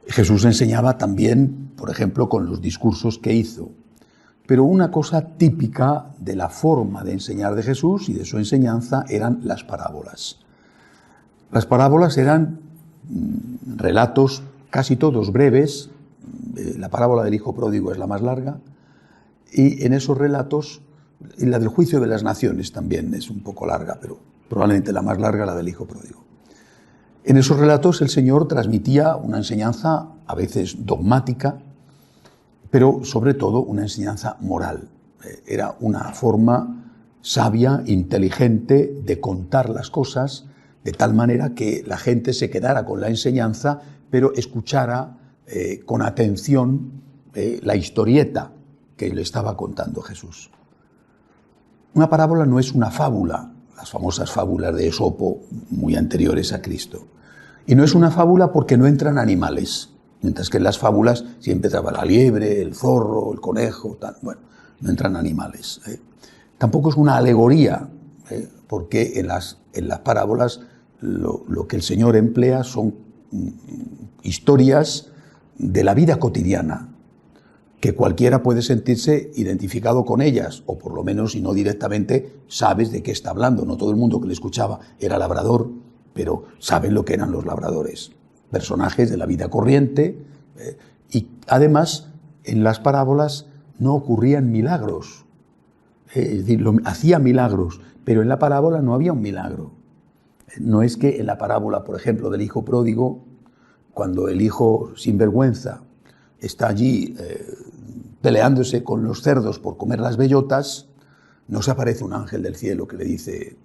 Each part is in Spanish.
Jesús enseñaba también, por ejemplo, con los discursos que hizo. Pero una cosa típica de la forma de enseñar de Jesús y de su enseñanza eran las parábolas. Las parábolas eran relatos casi todos breves. La parábola del hijo pródigo es la más larga. Y en esos relatos, y la del juicio de las naciones también es un poco larga, pero probablemente la más larga, la del hijo pródigo. En esos relatos el Señor transmitía una enseñanza a veces dogmática, pero sobre todo una enseñanza moral. Era una forma sabia, inteligente de contar las cosas de tal manera que la gente se quedara con la enseñanza, pero escuchara con atención la historieta que le estaba contando Jesús. Una parábola no es una fábula, las famosas fábulas de Esopo, muy anteriores a Cristo. Y no es una fábula porque no entran animales, mientras que en las fábulas siempre entraba la liebre, el zorro, el conejo, tal. Bueno, no entran animales. Tampoco es una alegoría, porque en las parábolas lo que el Señor emplea son historias de la vida cotidiana, que cualquiera puede sentirse identificado con ellas, o por lo menos, si no directamente, sabes de qué está hablando. No todo el mundo que le escuchaba era labrador, pero saben lo que eran los labradores, personajes de la vida corriente, y además en las parábolas no ocurrían milagros, es decir, hacía milagros, pero en la parábola no había un milagro. No es que en la parábola, por ejemplo, del hijo pródigo, cuando el hijo sinvergüenza está allí peleándose con los cerdos por comer las bellotas, no se aparece un ángel del cielo que le dice: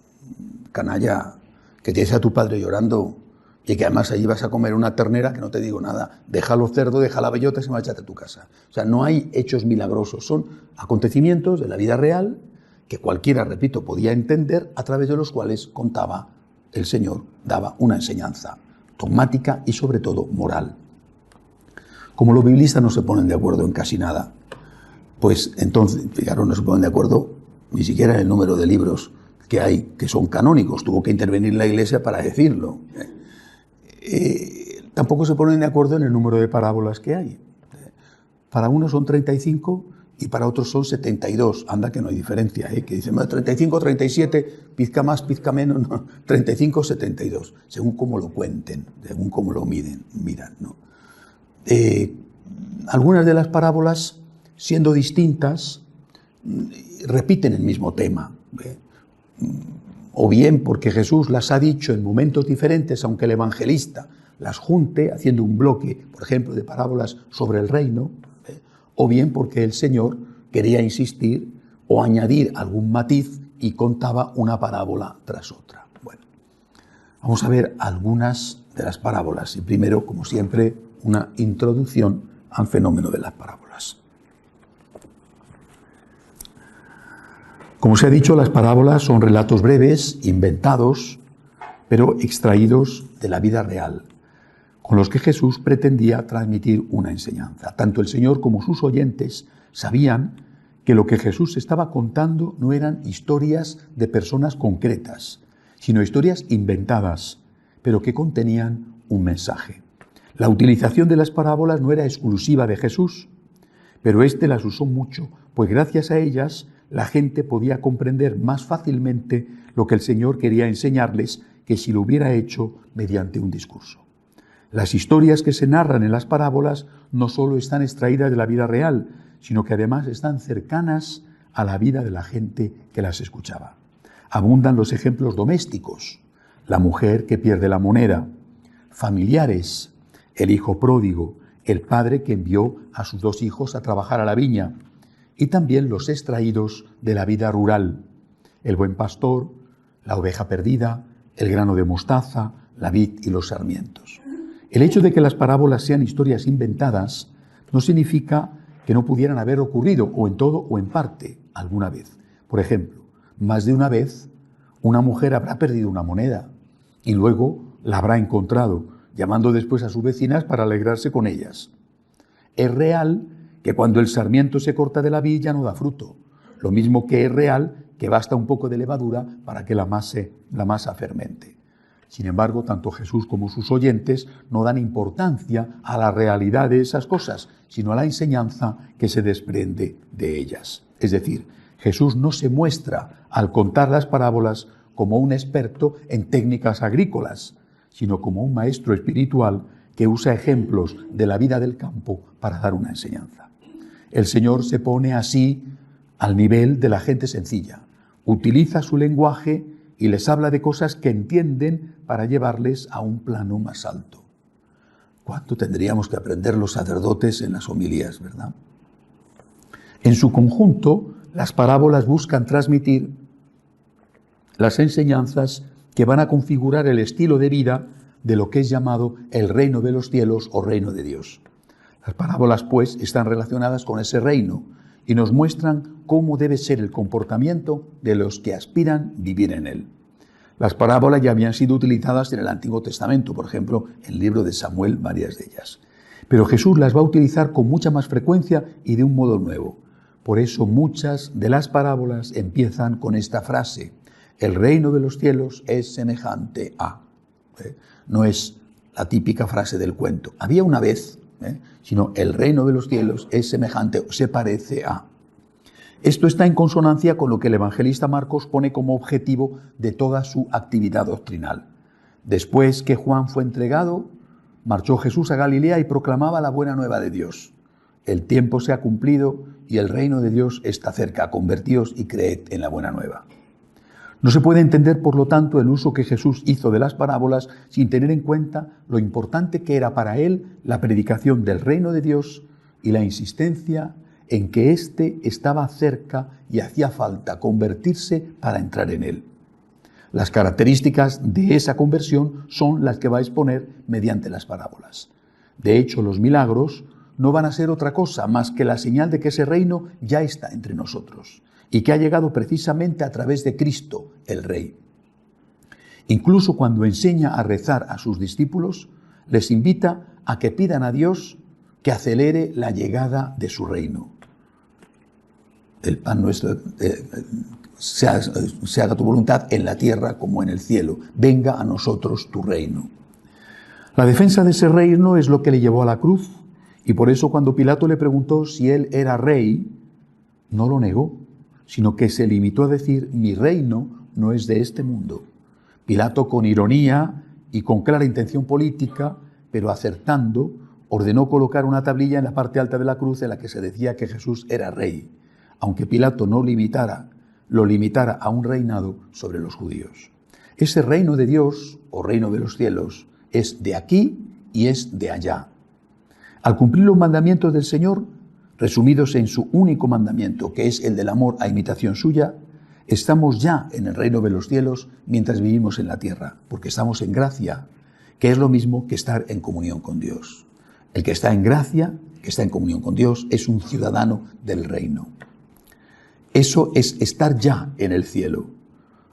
canalla, que tienes a tu padre llorando y que además allí vas a comer una ternera, que no te digo nada, deja los cerdos, deja la bellota y márchate a tu casa. O sea, no hay hechos milagrosos, son acontecimientos de la vida real que cualquiera, repito, podía entender, a través de los cuales contaba el Señor, daba una enseñanza dogmática y sobre todo moral. Como los biblistas no se ponen de acuerdo en casi nada, pues entonces, fijaros, no se ponen de acuerdo ni siquiera en el número de libros que hay, que son canónicos. Tuvo que intervenir la Iglesia para decirlo. Tampoco se ponen de acuerdo en el número de parábolas que hay. Para unos son 35 y para otros son 72. Anda que no hay diferencia, que dicen 35, 37, pizca más, pizca menos, no, 35, 72, según cómo lo cuenten, según cómo lo miran, ¿no? Algunas de las parábolas, siendo distintas, repiten el mismo tema, o bien porque Jesús las ha dicho en momentos diferentes, aunque el evangelista las junte haciendo un bloque, por ejemplo, de parábolas sobre el reino, o bien porque el Señor quería insistir o añadir algún matiz y contaba una parábola tras otra. Bueno, vamos a ver algunas de las parábolas y primero, como siempre, una introducción al fenómeno de las parábolas. Como se ha dicho, las parábolas son relatos breves, inventados, pero extraídos de la vida real, con los que Jesús pretendía transmitir una enseñanza. Tanto el Señor como sus oyentes sabían que lo que Jesús estaba contando no eran historias de personas concretas, sino historias inventadas, pero que contenían un mensaje. La utilización de las parábolas no era exclusiva de Jesús, pero éste las usó mucho, pues gracias a ellas la gente podía comprender más fácilmente lo que el Señor quería enseñarles que si lo hubiera hecho mediante un discurso. Las historias que se narran en las parábolas no solo están extraídas de la vida real, sino que además están cercanas a la vida de la gente que las escuchaba. Abundan los ejemplos domésticos: la mujer que pierde la moneda, familiares, el hijo pródigo, el padre que envió a sus 2 hijos a trabajar a la viña, y también los extraídos de la vida rural: el buen pastor, la oveja perdida, el grano de mostaza, la vid y los sarmientos. El hecho de que las parábolas sean historias inventadas no significa que no pudieran haber ocurrido, o en todo o en parte, alguna vez. Por ejemplo, más de una vez una mujer habrá perdido una moneda y luego la habrá encontrado, llamando después a sus vecinas para alegrarse con ellas. Es real que cuando el sarmiento se corta de la vid ya no da fruto, lo mismo que es real que basta un poco de levadura para que la masa fermente. Sin embargo, tanto Jesús como sus oyentes no dan importancia a la realidad de esas cosas, sino a la enseñanza que se desprende de ellas. Es decir, Jesús no se muestra al contar las parábolas como un experto en técnicas agrícolas, sino como un maestro espiritual que usa ejemplos de la vida del campo para dar una enseñanza. El Señor se pone así al nivel de la gente sencilla, utiliza su lenguaje y les habla de cosas que entienden para llevarles a un plano más alto. ¿Cuánto tendríamos que aprender los sacerdotes en las homilías, verdad? En su conjunto, las parábolas buscan transmitir las enseñanzas que van a configurar el estilo de vida de lo que es llamado el reino de los cielos o reino de Dios. Las parábolas, pues, están relacionadas con ese reino y nos muestran cómo debe ser el comportamiento de los que aspiran vivir en él. Las parábolas ya habían sido utilizadas en el Antiguo Testamento, por ejemplo, en el libro de Samuel, varias de ellas. Pero Jesús las va a utilizar con mucha más frecuencia y de un modo nuevo. Por eso muchas de las parábolas empiezan con esta frase: el reino de los cielos es semejante a. No es la típica frase del cuento. Había una vez, sino el reino de los cielos es semejante, se parece a. Esto está en consonancia con lo que el evangelista Marcos pone como objetivo de toda su actividad doctrinal. Después que Juan fue entregado, marchó Jesús a Galilea y proclamaba la buena nueva de Dios. El tiempo se ha cumplido y el reino de Dios está cerca. Convertíos y creed en la buena nueva. No se puede entender, por lo tanto, el uso que Jesús hizo de las parábolas sin tener en cuenta lo importante que era para él la predicación del reino de Dios y la insistencia en que éste estaba cerca y hacía falta convertirse para entrar en él. Las características de esa conversión son las que va a exponer mediante las parábolas. De hecho, los milagros no van a ser otra cosa más que la señal de que ese reino ya está entre nosotros y que ha llegado precisamente a través de Cristo, el Rey. Incluso cuando enseña a rezar a sus discípulos, les invita a que pidan a Dios que acelere la llegada de su reino. El pan nuestro, se haga tu voluntad en la tierra como en el cielo. Venga a nosotros tu reino. La defensa de ese reino es lo que le llevó a la cruz, y por eso cuando Pilato le preguntó si él era rey, no lo negó, sino que se limitó a decir: mi reino no es de este mundo. Pilato, con ironía y con clara intención política, pero acertando, ordenó colocar una tablilla en la parte alta de la cruz en la que se decía que Jesús era rey, aunque Pilato no lo limitara a un reinado sobre los judíos. Ese reino de Dios, o reino de los cielos, es de aquí y es de allá. Al cumplir los mandamientos del Señor, resumidos en su único mandamiento, que es el del amor a imitación suya, estamos ya en el reino de los cielos mientras vivimos en la tierra, porque estamos en gracia, que es lo mismo que estar en comunión con Dios. El que está en gracia, que está en comunión con Dios, es un ciudadano del reino. Eso es estar ya en el cielo.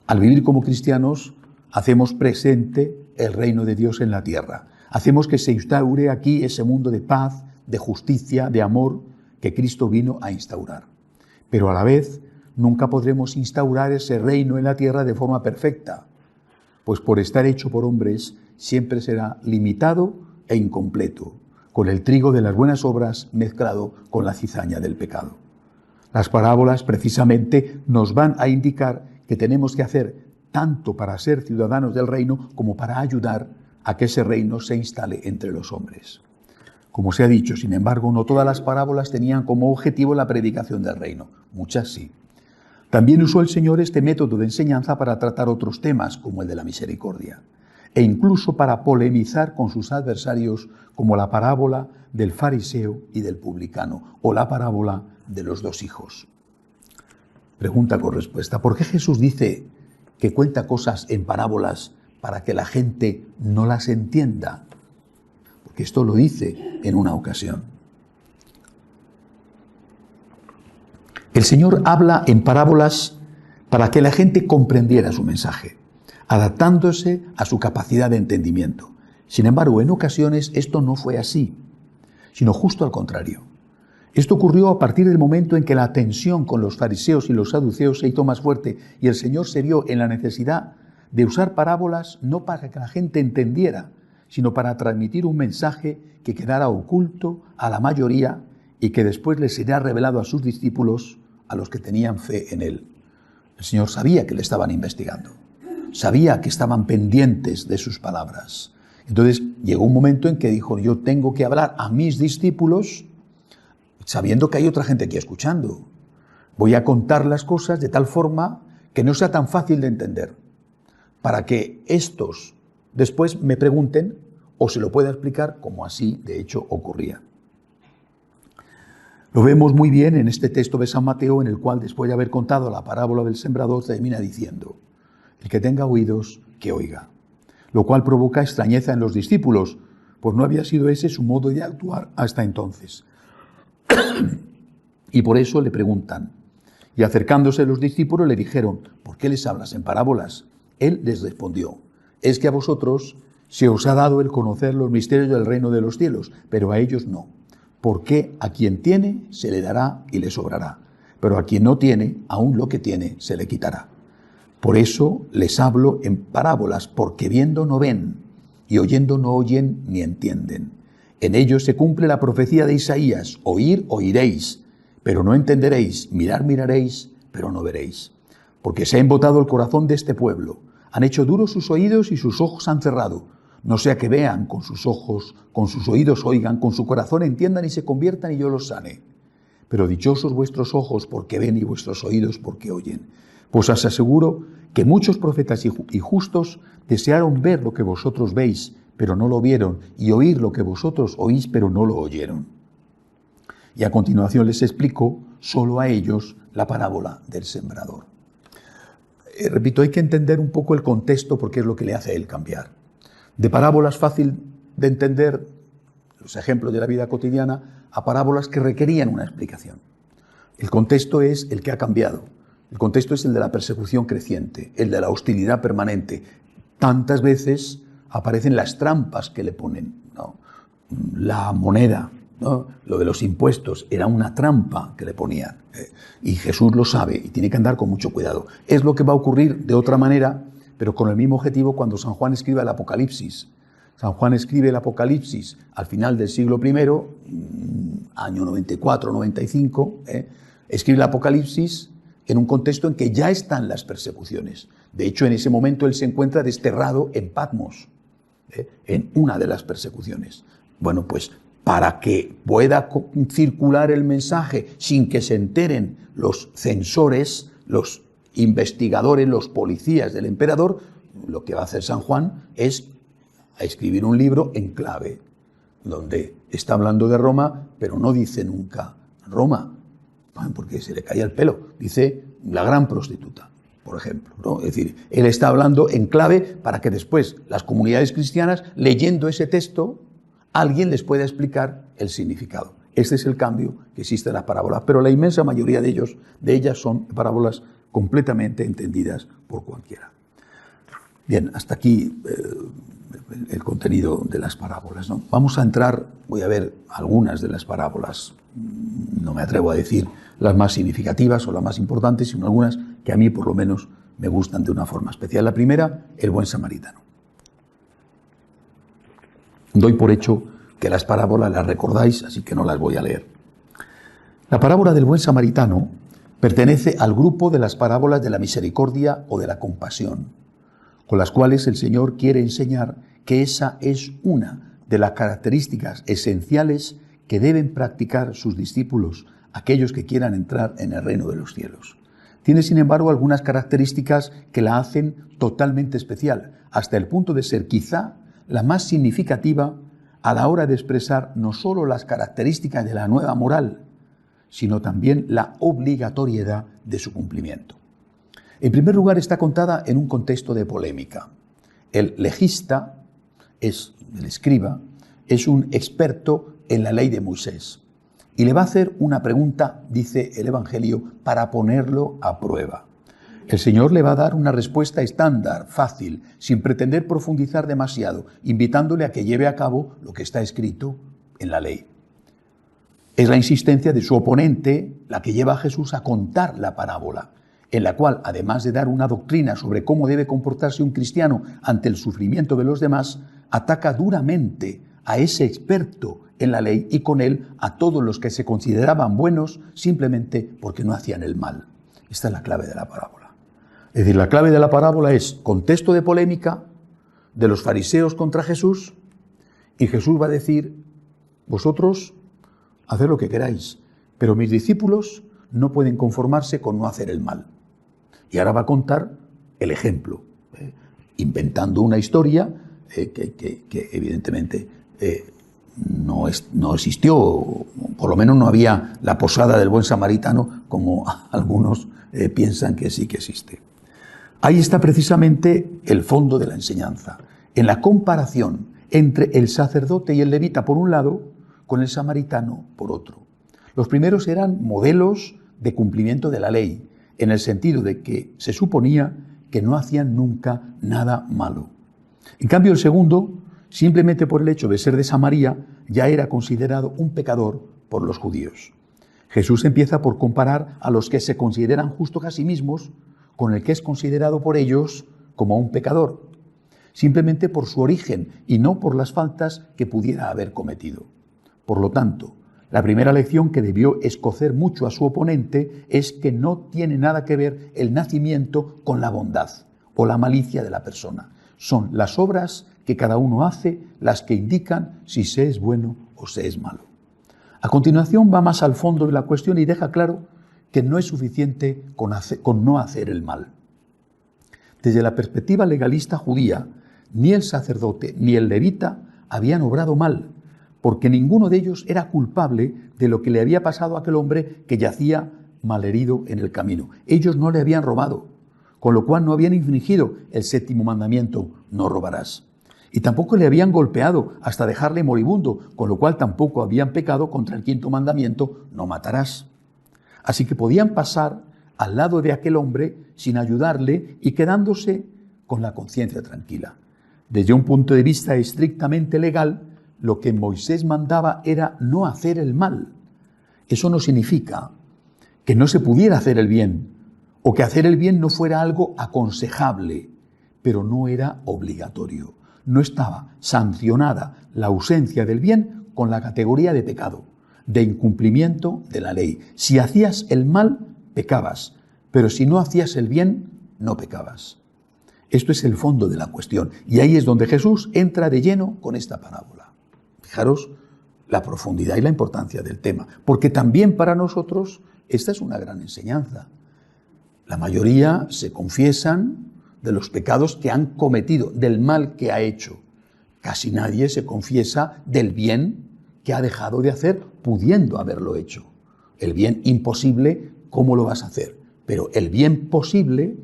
Al vivir como cristianos, hacemos presente el reino de Dios en la tierra. Hacemos que se instaure aquí ese mundo de paz, de justicia, de amor que Cristo vino a instaurar. Pero a la vez, nunca podremos instaurar ese reino en la tierra de forma perfecta, pues por estar hecho por hombres, siempre será limitado e incompleto, con el trigo de las buenas obras mezclado con la cizaña del pecado. Las parábolas precisamente nos van a indicar que tenemos que hacer tanto para ser ciudadanos del reino como para ayudar a que ese reino se instale entre los hombres. Como se ha dicho, sin embargo, no todas las parábolas tenían como objetivo la predicación del reino, muchas sí. También usó el Señor este método de enseñanza para tratar otros temas, como el de la misericordia, e incluso para polemizar con sus adversarios, como la parábola del fariseo y del publicano, o la parábola de los dos hijos. Pregunta con respuesta: ¿por qué Jesús dice que cuenta cosas en parábolas para que la gente no las entienda? Porque esto lo dice en una ocasión. El Señor habla en parábolas para que la gente comprendiera su mensaje, adaptándose a su capacidad de entendimiento. Sin embargo, en ocasiones esto no fue así, sino justo al contrario. Esto ocurrió a partir del momento en que la tensión con los fariseos y los saduceos se hizo más fuerte y el Señor se vio en la necesidad de usar parábolas no para que la gente entendiera, sino para transmitir un mensaje que quedara oculto a la mayoría y que después les sería revelado a sus discípulos, a los que tenían fe en él. El Señor sabía que le estaban investigando, sabía que estaban pendientes de sus palabras. Entonces llegó un momento en que dijo: yo tengo que hablar a mis discípulos sabiendo que hay otra gente aquí escuchando. Voy a contar las cosas de tal forma que no sea tan fácil de entender, para que estos después me pregunten o se lo pueda explicar, como así de hecho ocurría. Lo vemos muy bien en este texto de San Mateo, en el cual, después de haber contado la parábola del sembrador, termina diciendo: el que tenga oídos, que oiga. Lo cual provoca extrañeza en los discípulos, pues no había sido ese su modo de actuar hasta entonces. Y por eso le preguntan. Y acercándose los discípulos le dijeron: ¿por qué les hablas en parábolas? Él les respondió: es que a vosotros se os ha dado el conocer los misterios del reino de los cielos, pero a ellos no. Porque a quien tiene se le dará y le sobrará, pero a quien no tiene, aún lo que tiene se le quitará. Por eso les hablo en parábolas, porque viendo no ven, y oyendo no oyen ni entienden. En ellos se cumple la profecía de Isaías: oír, oiréis, pero no entenderéis; mirar, miraréis, pero no veréis. Porque se ha embotado el corazón de este pueblo, han hecho duros sus oídos y sus ojos han cerrado, no sea que vean con sus ojos, con sus oídos oigan, con su corazón entiendan y se conviertan y yo los sane. Pero dichosos vuestros ojos porque ven y vuestros oídos porque oyen. Pues os aseguro que muchos profetas y justos desearon ver lo que vosotros veis, pero no lo vieron, y oír lo que vosotros oís, pero no lo oyeron. Y a continuación les explico solo a ellos la parábola del sembrador. Repito, hay que entender un poco el contexto, porque es lo que le hace a él cambiar. De parábolas fácil de entender, los ejemplos de la vida cotidiana, a parábolas que requerían una explicación. El contexto es el que ha cambiado. El contexto es el de la persecución creciente, el de la hostilidad permanente. Tantas veces aparecen las trampas que le ponen, ¿no? La moneda, ¿no? Lo de los impuestos era una trampa que le ponían. Y Jesús lo sabe y tiene que andar con mucho cuidado. Es lo que va a ocurrir de otra manera, pero con el mismo objetivo, cuando San Juan escribe el Apocalipsis. San Juan escribe el Apocalipsis al final del siglo I, año 94, 95, escribe el Apocalipsis en un contexto en que ya están las persecuciones. De hecho, en ese momento él se encuentra desterrado en Patmos, en una de las persecuciones. Bueno, pues para que pueda circular el mensaje sin que se enteren los censores, los investigadores, los policías del emperador, lo que va a hacer San Juan es escribir un libro en clave, donde está hablando de Roma, pero no dice nunca Roma, porque se le caía el pelo. Dice la gran prostituta, por ejemplo, ¿no? Es decir, él está hablando en clave para que después las comunidades cristianas, leyendo ese texto, alguien les pueda explicar el significado. Este es el cambio que existe en las parábolas, pero la inmensa mayoría de ellas son parábolas completamente entendidas por cualquiera. Bien, hasta aquí el contenido de las parábolas, ¿no? Vamos a entrar, voy a ver algunas de las parábolas, no me atrevo a decir las más significativas o las más importantes, sino algunas que a mí por lo menos me gustan de una forma especial. La primera, el buen samaritano. Doy por hecho que las parábolas las recordáis, así que no las voy a leer. La parábola del buen samaritano pertenece al grupo de las parábolas de la misericordia o de la compasión, con las cuales el Señor quiere enseñar que esa es una de las características esenciales que deben practicar sus discípulos, aquellos que quieran entrar en el reino de los cielos. Tiene, sin embargo, algunas características que la hacen totalmente especial, hasta el punto de ser quizá la más significativa a la hora de expresar no solo las características de la nueva moral, sino también la obligatoriedad de su cumplimiento. En primer lugar, está contada en un contexto de polémica. El legista, el escriba, es un experto en la ley de Moisés y le va a hacer una pregunta, dice el Evangelio, para ponerlo a prueba. El Señor le va a dar una respuesta estándar, fácil, sin pretender profundizar demasiado, invitándole a que lleve a cabo lo que está escrito en la ley. Es la insistencia de su oponente la que lleva a Jesús a contar la parábola. en la cual, además de dar una doctrina sobre cómo debe comportarse un cristiano ante el sufrimiento de los demás, ataca duramente a ese experto en la ley y con él a todos los que se consideraban buenos simplemente porque no hacían el mal. Esta es la clave de la parábola. Es decir, la clave de la parábola es contexto de polémica de los fariseos contra Jesús, y Jesús va a decir: vosotros haced lo que queráis, pero mis discípulos no pueden conformarse con no hacer el mal. Y ahora va a contar el ejemplo, inventando una historia que evidentemente no existió, por lo menos no había la posada del buen samaritano, como algunos piensan que sí que existe. Ahí está precisamente el fondo de la enseñanza, en la comparación entre el sacerdote y el levita por un lado, con el samaritano por otro. Los primeros eran modelos de cumplimiento de la ley, en el sentido de que se suponía que no hacían nunca nada malo. En cambio, el segundo, simplemente por el hecho de ser de Samaria, ya era considerado un pecador por los judíos. Jesús empieza por comparar a los que se consideran justos a sí mismos con el que es considerado por ellos como un pecador, simplemente por su origen y no por las faltas que pudiera haber cometido. Por lo tanto, la primera lección que debió escocer mucho a su oponente es que no tiene nada que ver el nacimiento con la bondad o la malicia de la persona. Son las obras que cada uno hace las que indican si se es bueno o se es malo. A continuación va más al fondo de la cuestión y deja claro que no es suficiente con no hacer el mal. Desde la perspectiva legalista judía, ni el sacerdote ni el levita habían obrado mal, porque ninguno de ellos era culpable de lo que le había pasado a aquel hombre que yacía malherido en el camino. Ellos no le habían robado, con lo cual no habían infringido el 7º mandamiento: no robarás. Y tampoco le habían golpeado hasta dejarle moribundo, con lo cual tampoco habían pecado contra el 5º mandamiento: no matarás. Así que podían pasar al lado de aquel hombre sin ayudarle y quedándose con la conciencia tranquila. Desde un punto de vista estrictamente legal, lo que Moisés mandaba era no hacer el mal. Eso no significa que no se pudiera hacer el bien o que hacer el bien no fuera algo aconsejable, pero no era obligatorio. No estaba sancionada la ausencia del bien con la categoría de pecado, de incumplimiento de la ley. Si hacías el mal, pecabas, pero si no hacías el bien, no pecabas. Esto es el fondo de la cuestión, y ahí es donde Jesús entra de lleno con esta parábola. Fijaros la profundidad y la importancia del tema, porque también para nosotros esta es una gran enseñanza. La mayoría se confiesan de los pecados que han cometido, del mal que ha hecho. Casi nadie se confiesa del bien que ha dejado de hacer, pudiendo haberlo hecho. El bien imposible, ¿cómo lo vas a hacer? Pero el bien posible,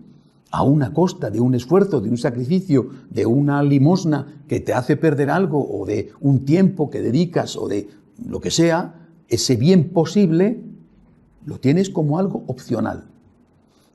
a una costa de un esfuerzo, de un sacrificio, de una limosna que te hace perder algo, o de un tiempo que dedicas, o de lo que sea, ese bien posible lo tienes como algo opcional.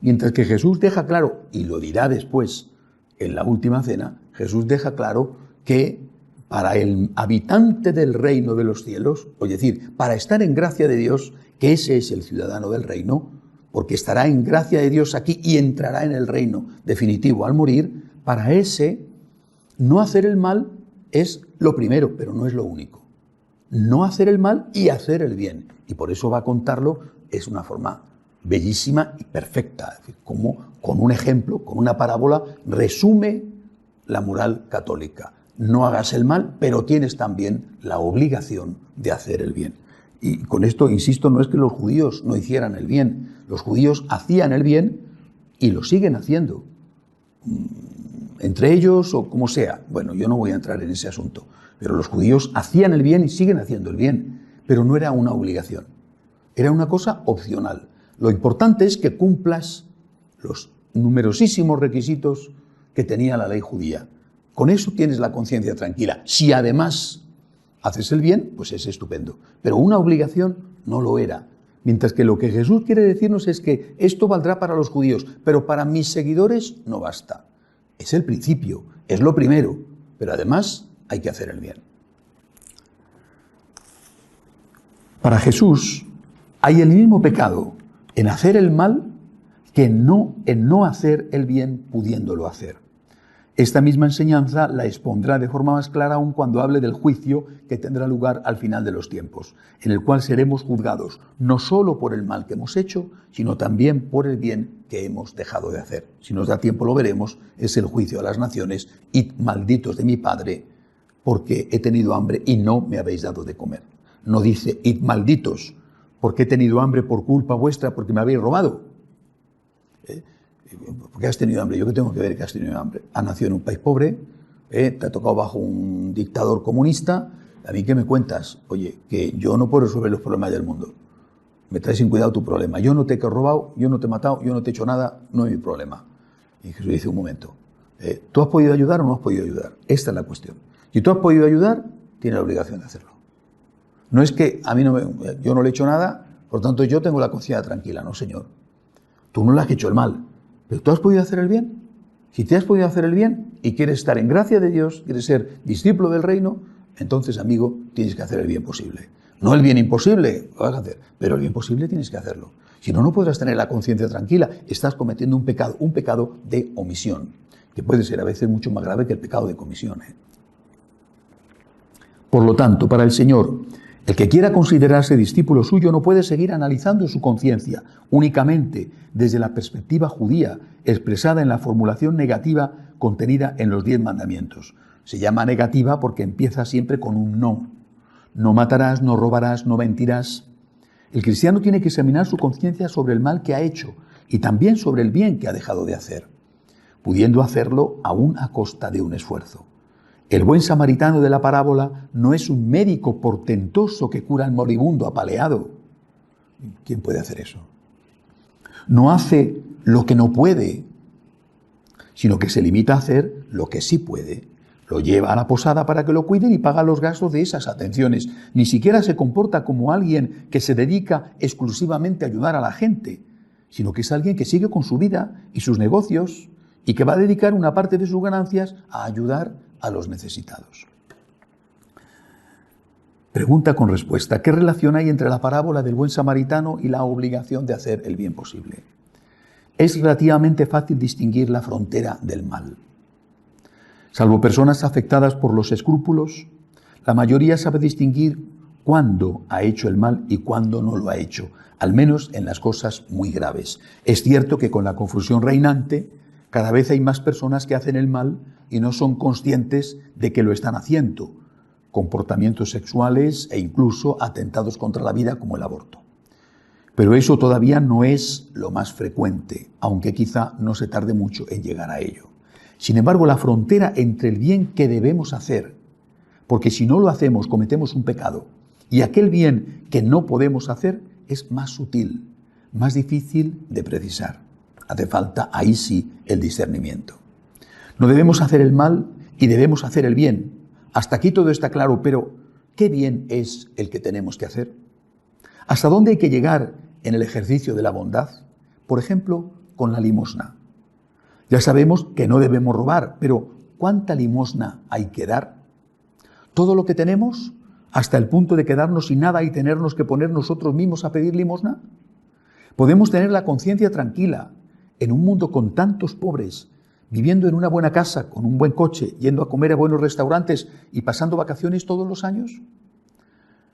Mientras que Jesús deja claro, y lo dirá después en la última cena, Jesús deja claro que para el habitante del reino de los cielos, es decir, para estar en gracia de Dios, que ese es el ciudadano del reino, porque estará en gracia de Dios aquí y entrará en el reino definitivo al morir, para ese no hacer el mal es lo primero, pero no es lo único. No hacer el mal y hacer el bien. Y por eso va a contarlo, es una forma bellísima y perfecta, es decir, como con un ejemplo, con una parábola, resume la moral católica. No hagas el mal, pero tienes también la obligación de hacer el bien. Y con esto, insisto, no es que los judíos no hicieran el bien. Los judíos hacían el bien y lo siguen haciendo. Entre ellos o como sea. Bueno, yo no voy a entrar en ese asunto. Pero los judíos hacían el bien y siguen haciendo el bien. Pero no era una obligación. Era una cosa opcional. Lo importante es que cumplas los numerosísimos requisitos que tenía la ley judía. Con eso tienes la conciencia tranquila. Si además haces el bien, pues es estupendo. Pero una obligación no lo era. Mientras que lo que Jesús quiere decirnos es que esto valdrá para los judíos, pero para mis seguidores no basta. Es el principio, es lo primero, pero además hay que hacer el bien. Para Jesús hay el mismo pecado en hacer el mal que en no hacer el bien pudiéndolo hacer. Esta misma enseñanza la expondrá de forma más clara aún cuando hable del juicio que tendrá lugar al final de los tiempos, en el cual seremos juzgados no solo por el mal que hemos hecho, sino también por el bien que hemos dejado de hacer. Si nos da tiempo lo veremos, es el juicio a las naciones. Id malditos de mi Padre, porque he tenido hambre y no me habéis dado de comer. No dice, id malditos, porque he tenido hambre por culpa vuestra, porque me habéis robado. Porque has tenido hambre. ¿Yo qué tengo que ver que has tenido hambre? Has nacido en un país pobre, te ha tocado bajo un dictador comunista. ¿A mí qué me cuentas? Oye, que yo no puedo resolver los problemas del mundo. Me traes sin cuidado tu problema. Yo no te he robado, yo no te he matado, yo no te he hecho nada, no es mi problema. Y Jesús dice, un momento, ¿tú has podido ayudar o no has podido ayudar? Esta es la cuestión. Si tú has podido ayudar, tienes la obligación de hacerlo. No es que a mí yo no le he hecho nada, por lo tanto yo tengo la conciencia tranquila. No, señor. Tú no le has hecho el mal. ¿Pero tú has podido hacer el bien? Si te has podido hacer el bien y quieres estar en gracia de Dios, quieres ser discípulo del reino, entonces, amigo, tienes que hacer el bien posible. No el bien imposible, lo vas a hacer, pero el bien posible tienes que hacerlo. Si no, no podrás tener la conciencia tranquila. Estás cometiendo un pecado de omisión, que puede ser a veces mucho más grave que el pecado de comisión. Por lo tanto, para el Señor, el que quiera considerarse discípulo suyo no puede seguir analizando su conciencia únicamente desde la perspectiva judía, expresada en la formulación negativa contenida en los 10 mandamientos. Se llama negativa porque empieza siempre con un no. No matarás, no robarás, no mentirás. El cristiano tiene que examinar su conciencia sobre el mal que ha hecho y también sobre el bien que ha dejado de hacer, pudiendo hacerlo aún a costa de un esfuerzo. El buen samaritano de la parábola no es un médico portentoso que cura al moribundo apaleado. ¿Quién puede hacer eso? No hace lo que no puede, sino que se limita a hacer lo que sí puede. Lo lleva a la posada para que lo cuiden y paga los gastos de esas atenciones. Ni siquiera se comporta como alguien que se dedica exclusivamente a ayudar a la gente, sino que es alguien que sigue con su vida y sus negocios y que va a dedicar una parte de sus ganancias a ayudar a los necesitados. Pregunta con respuesta. ¿Qué relación hay entre la parábola del buen samaritano y la obligación de hacer el bien posible? Es relativamente fácil distinguir la frontera del mal. Salvo personas afectadas por los escrúpulos, la mayoría sabe distinguir cuándo ha hecho el mal y cuándo no lo ha hecho, al menos en las cosas muy graves. Es cierto que con la confusión reinante, cada vez hay más personas que hacen el mal y no son conscientes de que lo están haciendo. Comportamientos sexuales e incluso atentados contra la vida como el aborto. Pero eso todavía no es lo más frecuente, aunque quizá no se tarde mucho en llegar a ello. Sin embargo, la frontera entre el bien que debemos hacer, porque si no lo hacemos cometemos un pecado, y aquel bien que no podemos hacer es más sutil, más difícil de precisar. Hace falta ahí sí el discernimiento. No debemos hacer el mal y debemos hacer el bien. Hasta aquí todo está claro, pero ¿qué bien es el que tenemos que hacer? ¿Hasta dónde hay que llegar en el ejercicio de la bondad? Por ejemplo, con la limosna. Ya sabemos que no debemos robar, pero ¿cuánta limosna hay que dar? ¿Todo lo que tenemos? ¿Hasta el punto de quedarnos sin nada y tenernos que poner nosotros mismos a pedir limosna? Podemos tener la conciencia tranquila en un mundo con tantos pobres, viviendo en una buena casa, con un buen coche, yendo a comer a buenos restaurantes y pasando vacaciones todos los años?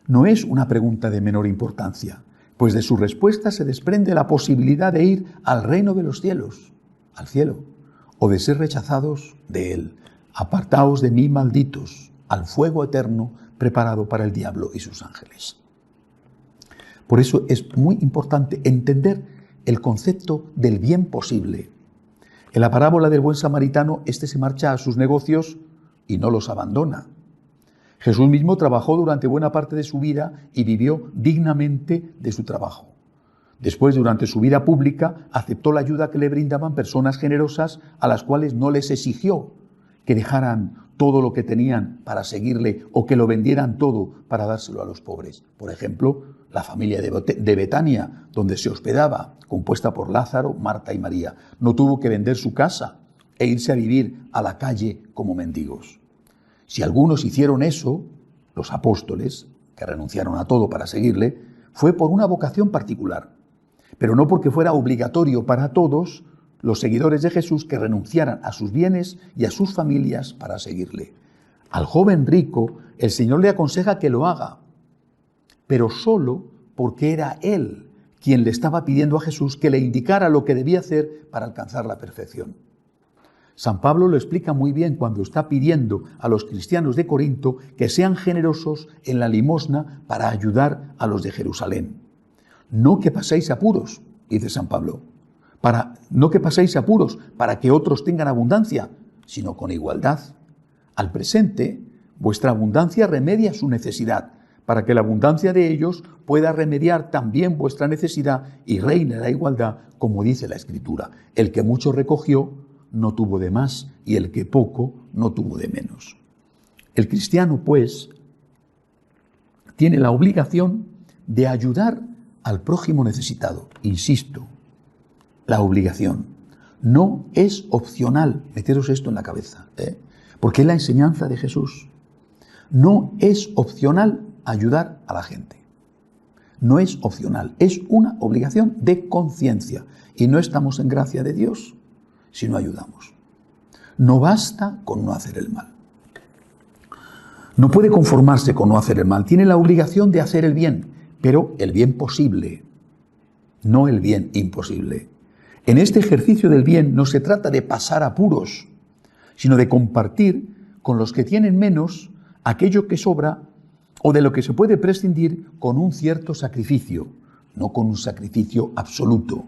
No es una pregunta de menor importancia, pues de su respuesta se desprende la posibilidad de ir al reino de los cielos, al cielo, o de ser rechazados de él. Apartaos de mí, malditos, al fuego eterno preparado para el diablo y sus ángeles. Por eso es muy importante entender el concepto del bien posible. En la parábola del buen samaritano, este se marcha a sus negocios y no los abandona. Jesús mismo trabajó durante buena parte de su vida y vivió dignamente de su trabajo. Después, durante su vida pública, aceptó la ayuda que le brindaban personas generosas a las cuales no les exigió que dejaran todo lo que tenían para seguirle o que lo vendieran todo para dárselo a los pobres. Por ejemplo, la familia de Betania, donde se hospedaba, compuesta por Lázaro, Marta y María, no tuvo que vender su casa e irse a vivir a la calle como mendigos. Si algunos hicieron eso, los apóstoles, que renunciaron a todo para seguirle, fue por una vocación particular. pero no porque fuera obligatorio para todos los seguidores de Jesús que renunciaran a sus bienes y a sus familias para seguirle. Al joven rico, el Señor le aconseja que lo haga, pero solo porque era él quien le estaba pidiendo a Jesús que le indicara lo que debía hacer para alcanzar la perfección. San Pablo lo explica muy bien cuando está pidiendo a los cristianos de Corinto que sean generosos en la limosna para ayudar a los de Jerusalén. No que paséis apuros, dice San Pablo, no que paséis apuros para que otros tengan abundancia, sino con igualdad. Al presente, vuestra abundancia remedia su necesidad, para que la abundancia de ellos pueda remediar también vuestra necesidad y reine la igualdad, como dice la Escritura. El que mucho recogió, no tuvo de más, y el que poco, no tuvo de menos. El cristiano, pues, tiene la obligación de ayudar al prójimo necesitado. Insisto, la obligación. No es opcional. Meteros esto en la cabeza, porque es la enseñanza de Jesús. No es opcional ayudar a la gente. No es opcional, es una obligación de conciencia. Y no estamos en gracia de Dios si no ayudamos. No basta con no hacer el mal. No puede conformarse con no hacer el mal. Tiene la obligación de hacer el bien, pero el bien posible, no el bien imposible. En este ejercicio del bien no se trata de pasar apuros, sino de compartir con los que tienen menos aquello que sobra o de lo que se puede prescindir con un cierto sacrificio, no con un sacrificio absoluto,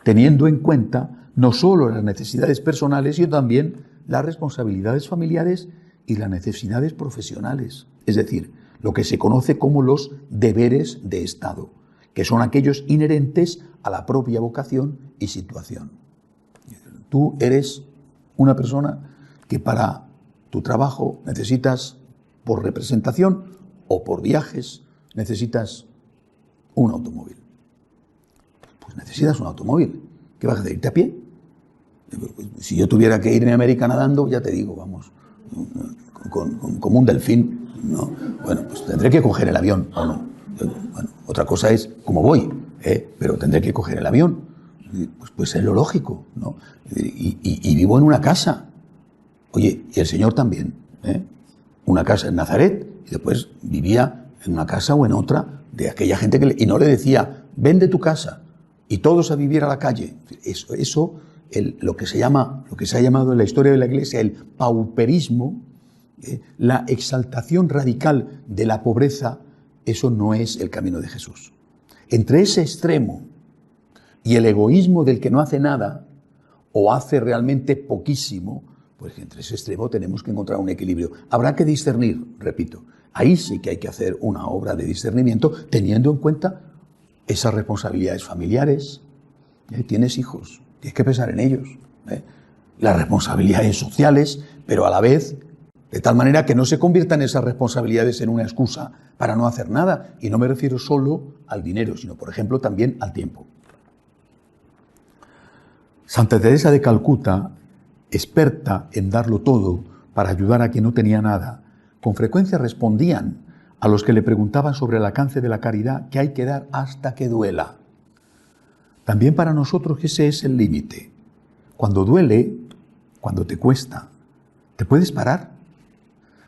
teniendo en cuenta no solo las necesidades personales, sino también las responsabilidades familiares y las necesidades profesionales, es decir, lo que se conoce como los deberes de Estado, que son aquellos inherentes a la propia vocación y situación. Tú eres una persona que para tu trabajo necesitas, por representación o por viajes, necesitas un automóvil. Pues necesitas un automóvil. ¿Qué vas a hacer? ¿Irte a pie? Si yo tuviera que irme a América nadando, ya te digo, vamos, como un delfín, ¿no? Bueno, pues tendré que coger el avión, ¿o no? Bueno, otra cosa es cómo voy, pero tendré que coger el avión. Pues es lo lógico, ¿no? Y vivo en una casa. Oye, y el Señor también, una casa en Nazaret, y después vivía en una casa o en otra de aquella gente que y no le decía, vende tu casa, y todos a vivir a la calle. Lo que se ha llamado en la historia de la Iglesia el pauperismo, la exaltación radical de la pobreza, eso no es el camino de Jesús. Entre ese extremo y el egoísmo del que no hace nada o hace realmente poquísimo, pues entre ese extremo tenemos que encontrar un equilibrio. Habrá que discernir, repito, ahí sí que hay que hacer una obra de discernimiento teniendo en cuenta esas responsabilidades familiares. Tienes hijos, tienes que pensar en ellos. Las responsabilidades sociales, pero a la vez de tal manera que no se conviertan esas responsabilidades en una excusa para no hacer nada. Y no me refiero solo al dinero, sino, por ejemplo, también al tiempo. Santa Teresa de Calcuta, experta en darlo todo para ayudar a quien no tenía nada, con frecuencia respondían a los que le preguntaban sobre el alcance de la caridad que hay que dar hasta que duela. También para nosotros ese es el límite. Cuando duele, cuando te cuesta, ¿te puedes parar?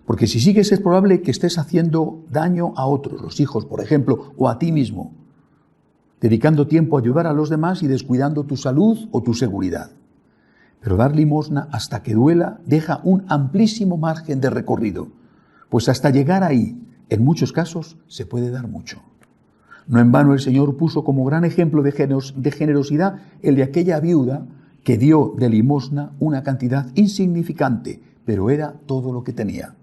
Porque si sigues es probable que estés haciendo daño a otros, los hijos, por ejemplo, o a ti mismo, dedicando tiempo a ayudar a los demás y descuidando tu salud o tu seguridad. Pero dar limosna hasta que duela deja un amplísimo margen de recorrido, pues hasta llegar ahí, en muchos casos, se puede dar mucho. No en vano el Señor puso como gran ejemplo de generosidad el de aquella viuda que dio de limosna una cantidad insignificante, pero era todo lo que tenía.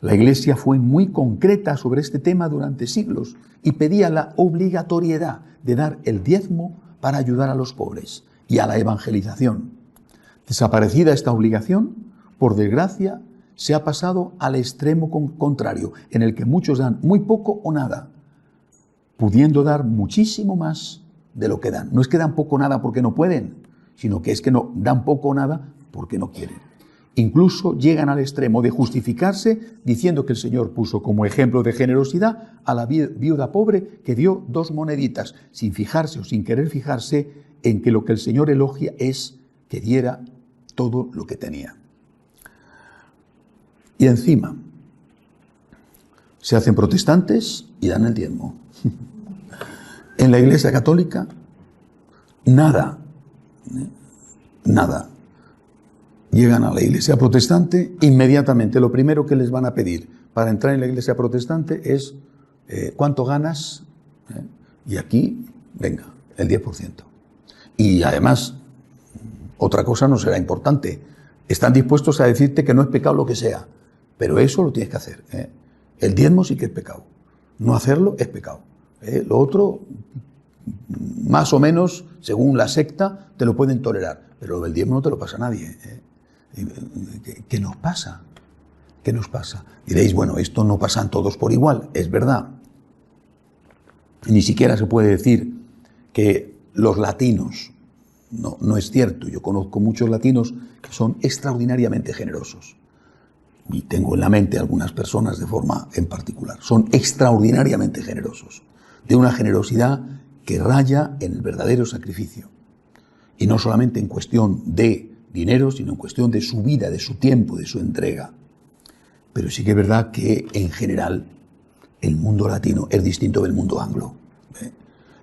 La Iglesia fue muy concreta sobre este tema durante siglos y pedía la obligatoriedad de dar el diezmo para ayudar a los pobres y a la evangelización. Desaparecida esta obligación, por desgracia, se ha pasado al extremo contrario, en el que muchos dan muy poco o nada, pudiendo dar muchísimo más de lo que dan. No es que dan poco o nada porque no pueden, sino que es que no dan poco o nada porque no quieren. Incluso llegan al extremo de justificarse diciendo que el Señor puso como ejemplo de generosidad a la viuda pobre que dio 2 moneditas, sin fijarse o sin querer fijarse en que lo que el Señor elogia es que diera todo lo que tenía. Y encima se hacen protestantes y dan el diezmo. En la Iglesia Católica, nada. Llegan a la Iglesia Protestante, inmediatamente lo primero que les van a pedir para entrar en la Iglesia Protestante es ¿cuánto ganas? Y aquí, venga, el 10%. Y además, otra cosa no será importante. Están dispuestos a decirte que no es pecado lo que sea, pero eso lo tienes que hacer. El diezmo sí que es pecado. No hacerlo es pecado. Lo otro, más o menos, según la secta, te lo pueden tolerar. Pero el diezmo no te lo pasa a nadie. ¿Qué nos pasa? ¿Qué nos pasa? Diréis, bueno, esto no pasan todos por igual. Es verdad. Ni siquiera se puede decir que los latinos, no es cierto. Yo conozco muchos latinos que son extraordinariamente generosos. Y tengo en la mente algunas personas de forma en particular. Son extraordinariamente generosos. De una generosidad que raya en el verdadero sacrificio. Y no solamente en cuestión de dinero, sino en cuestión de su vida, de su tiempo, de su entrega. Pero sí que es verdad que, en general, el mundo latino es distinto del mundo anglo.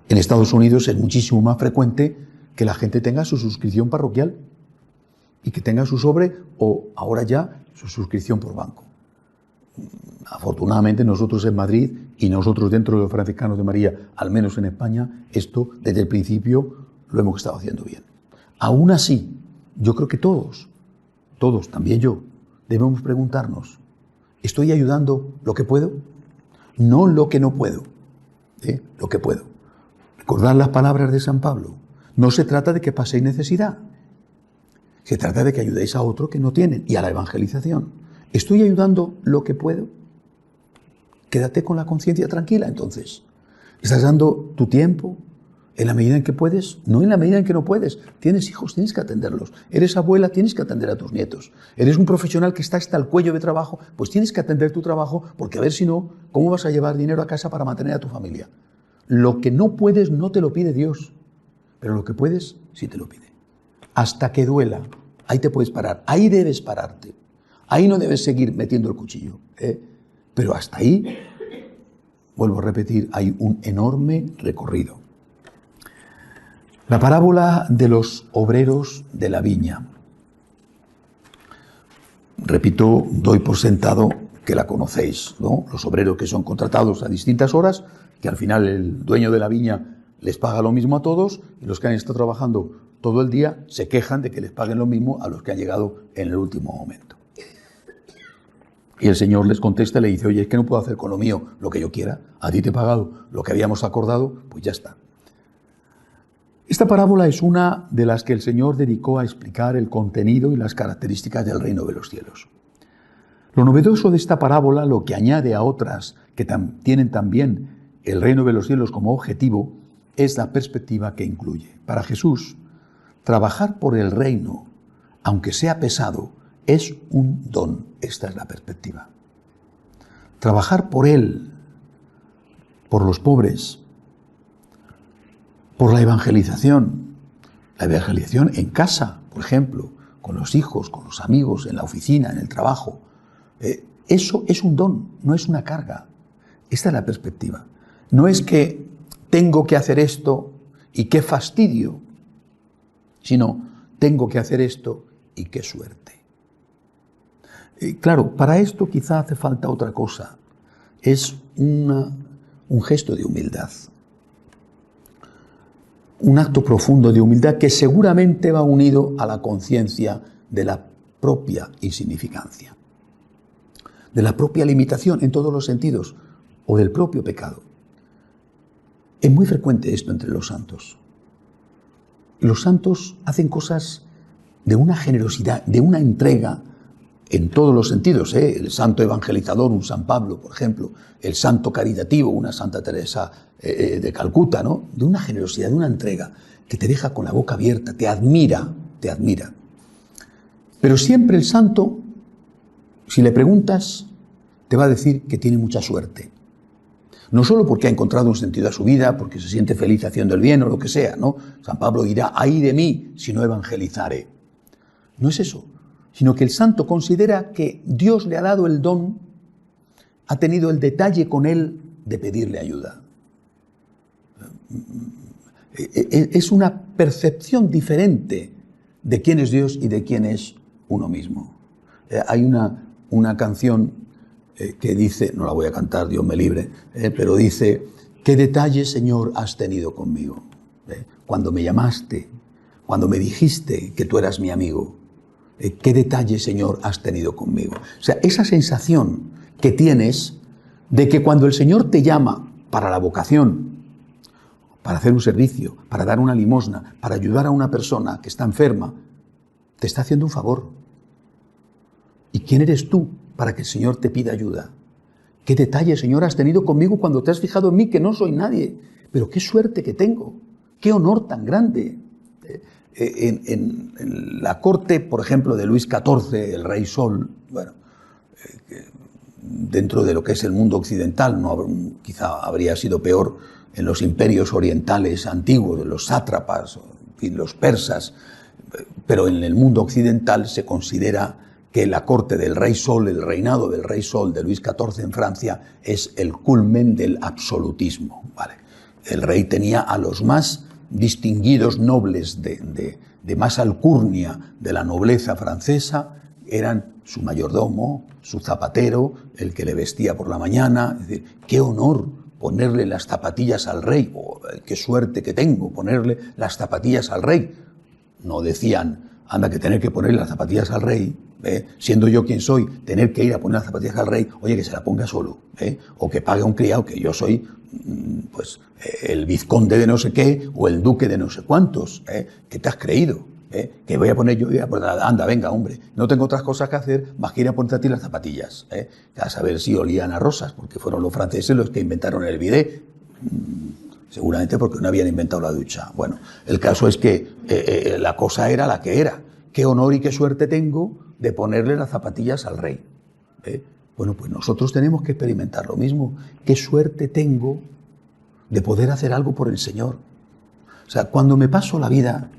En Estados Unidos es muchísimo más frecuente que la gente tenga su suscripción parroquial y que tenga su sobre, o ahora ya, su suscripción por banco. Afortunadamente nosotros en Madrid y nosotros dentro de los franciscanos de María, al menos en España, esto desde el principio lo hemos estado haciendo bien. Aún así, yo creo que todos, también yo, debemos preguntarnos, ¿estoy ayudando lo que puedo? No lo que no puedo, lo que puedo. Recordad las palabras de San Pablo. No se trata de que paséis necesidad. Se trata de que ayudéis a otros que no tienen y a la evangelización. ¿Estoy ayudando lo que puedo? Quédate con la conciencia tranquila, entonces. ¿Estás dando tu tiempo en la medida en que puedes? No en la medida en que no puedes. Tienes hijos, tienes que atenderlos. Eres abuela, tienes que atender a tus nietos. Eres un profesional que está hasta el cuello de trabajo, pues tienes que atender tu trabajo, porque a ver si no, ¿cómo vas a llevar dinero a casa para mantener a tu familia? Lo que no puedes no te lo pide Dios, pero lo que puedes sí te lo pide. Hasta que duela, ahí te puedes parar, ahí debes pararte. Ahí no debes seguir metiendo el cuchillo. Pero hasta ahí, vuelvo a repetir, hay un enorme recorrido. La parábola de los obreros de la viña. Repito, doy por sentado que la conocéis, ¿no? Los obreros que son contratados a distintas horas, que al final el dueño de la viña les paga lo mismo a todos, y los que han estado trabajando todo el día se quejan de que les paguen lo mismo a los que han llegado en el último momento. Y el Señor les contesta y le dice, oye, es que no puedo hacer con lo mío lo que yo quiera. A ti te he pagado lo que habíamos acordado, pues ya está. Esta parábola es una de las que el Señor dedicó a explicar el contenido y las características del reino de los cielos. Lo novedoso de esta parábola, lo que añade a otras que tienen también el reino de los cielos como objetivo, es la perspectiva que incluye. Para Jesús, trabajar por el reino, aunque sea pesado, es un don. Esta es la perspectiva. Trabajar por él, por los pobres, por la evangelización en casa, por ejemplo, con los hijos, con los amigos, en la oficina, en el trabajo. Eso es un don, no es una carga. Esta es la perspectiva. No es que tengo que hacer esto y qué fastidio, sino tengo que hacer esto y qué suerte. Claro, para esto quizá hace falta otra cosa. Es un gesto de humildad. Un acto profundo de humildad que seguramente va unido a la conciencia de la propia insignificancia, de la propia limitación en todos los sentidos, o del propio pecado. Es muy frecuente esto entre los santos. Los santos hacen cosas de una generosidad, de una entrega en todos los sentidos. El santo evangelizador, un San Pablo, por ejemplo, el santo caritativo, una Santa Teresa de Calcuta, ¿no? De una generosidad, de una entrega que te deja con la boca abierta, te admira. Pero siempre el santo, si le preguntas, te va a decir que tiene mucha suerte. No solo porque ha encontrado un sentido a su vida, porque se siente feliz haciendo el bien o lo que sea, ¿no? San Pablo dirá, ay de mí si no evangelizare. No es eso, sino que el santo considera que Dios le ha dado el don, ha tenido el detalle con él de pedirle ayuda. Es una percepción diferente de quién es Dios y de quién es uno mismo. Hay una canción que dice, no la voy a cantar, Dios me libre, pero dice, ¿qué detalle, Señor, has tenido conmigo? Cuando me llamaste, cuando me dijiste que tú eras mi amigo, ¿qué detalle, Señor, has tenido conmigo? O sea, esa sensación que tienes de que cuando el Señor te llama para la vocación, para hacer un servicio, para dar una limosna, para ayudar a una persona que está enferma, te está haciendo un favor. ¿Y quién eres tú para que el Señor te pida ayuda? ¿Qué detalle, Señor, has tenido conmigo cuando te has fijado en mí, que no soy nadie? Pero qué suerte que tengo, qué honor tan grande. En la corte, por ejemplo, de Luis XIV, el rey Sol, bueno, dentro de lo que es el mundo occidental, quizá habría sido peor en los imperios orientales antiguos, los sátrapas, en fin, los persas, pero en el mundo occidental se considera que la corte del rey Sol, el reinado del rey Sol de Luis XIV en Francia, es el culmen del absolutismo, ¿vale? El rey tenía a los más distinguidos nobles de más alcurnia de la nobleza francesa, eran su mayordomo, su zapatero, el que le vestía por la mañana. Es decir, qué honor ponerle las zapatillas al rey, oh, qué suerte que tengo ponerle las zapatillas al rey. No decían, anda, que tener que ponerle las zapatillas al rey, siendo yo quien soy, tener que ir a poner las zapatillas al rey, oye, que se la ponga solo, o que pague a un criado, que yo soy pues el vizconde de no sé qué o el duque de no sé cuántos. ¿Qué te has creído? Que voy a poner yo, anda, venga, hombre, no tengo otras cosas que hacer más que ir a ponerte a ti las zapatillas, a saber si olían a rosas, porque fueron los franceses los que inventaron el bidet, seguramente porque no habían inventado la ducha. Bueno, el caso es que la cosa era la que era. Qué honor y qué suerte tengo de ponerle las zapatillas al rey. Bueno, pues nosotros tenemos que experimentar lo mismo. Qué suerte tengo de poder hacer algo por el Señor. O sea, cuando me paso la vida,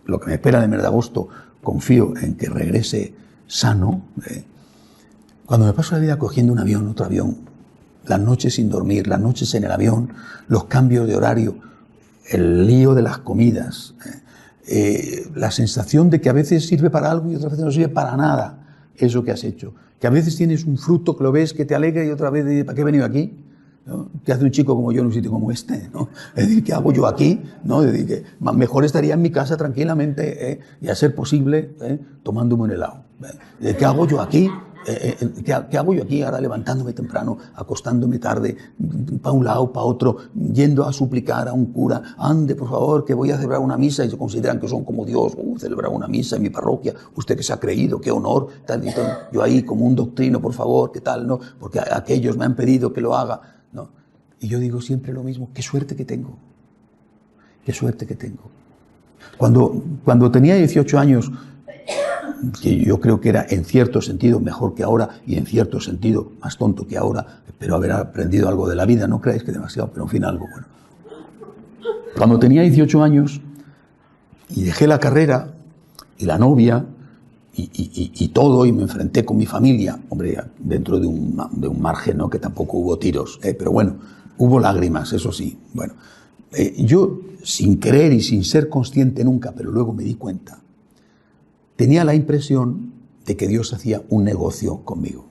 lo que me espera en el mes de agosto, confío en que regrese sano. Cuando me paso la vida cogiendo un avión, otro avión, las noches sin dormir, las noches en el avión, los cambios de horario, el lío de las comidas, la sensación de que a veces sirve para algo y otras veces no sirve para nada eso que has hecho. Que a veces tienes un fruto que lo ves, que te alegra y otra vez dices, ¿para qué he venido aquí? ¿No? ¿Qué hace un chico como yo en un sitio como este? ¿No? Es decir, ¿qué hago yo aquí? ¿No? Es decir, que mejor estaría en mi casa tranquilamente y a ser posible tomándome un helado. ¿Qué hago yo aquí? ¿Qué hago yo aquí ahora levantándome temprano, acostándome tarde, para un lado, para otro, yendo a suplicar a un cura, ande por favor que voy a celebrar una misa, y se consideran que son como Dios, celebrar una misa en mi parroquia, usted que se ha creído, qué honor, tal, y tal. Yo ahí como un doctrino, por favor, qué tal, ¿no? Porque aquellos me han pedido que lo haga, ¿no? Y yo digo siempre lo mismo, qué suerte que tengo, qué suerte que tengo. Cuando tenía 18 años, que yo creo que era en cierto sentido mejor que ahora y en cierto sentido más tonto que ahora, espero haber aprendido algo de la vida, no creáis que demasiado, pero en fin algo bueno. Cuando tenía 18 años y dejé la carrera y la novia y todo, y me enfrenté con mi familia, hombre, dentro de un margen, ¿no? Que tampoco hubo tiros, pero bueno, hubo lágrimas, eso sí. Bueno, yo sin querer y sin ser consciente nunca, pero luego me di cuenta, tenía la impresión de que Dios hacía un negocio conmigo.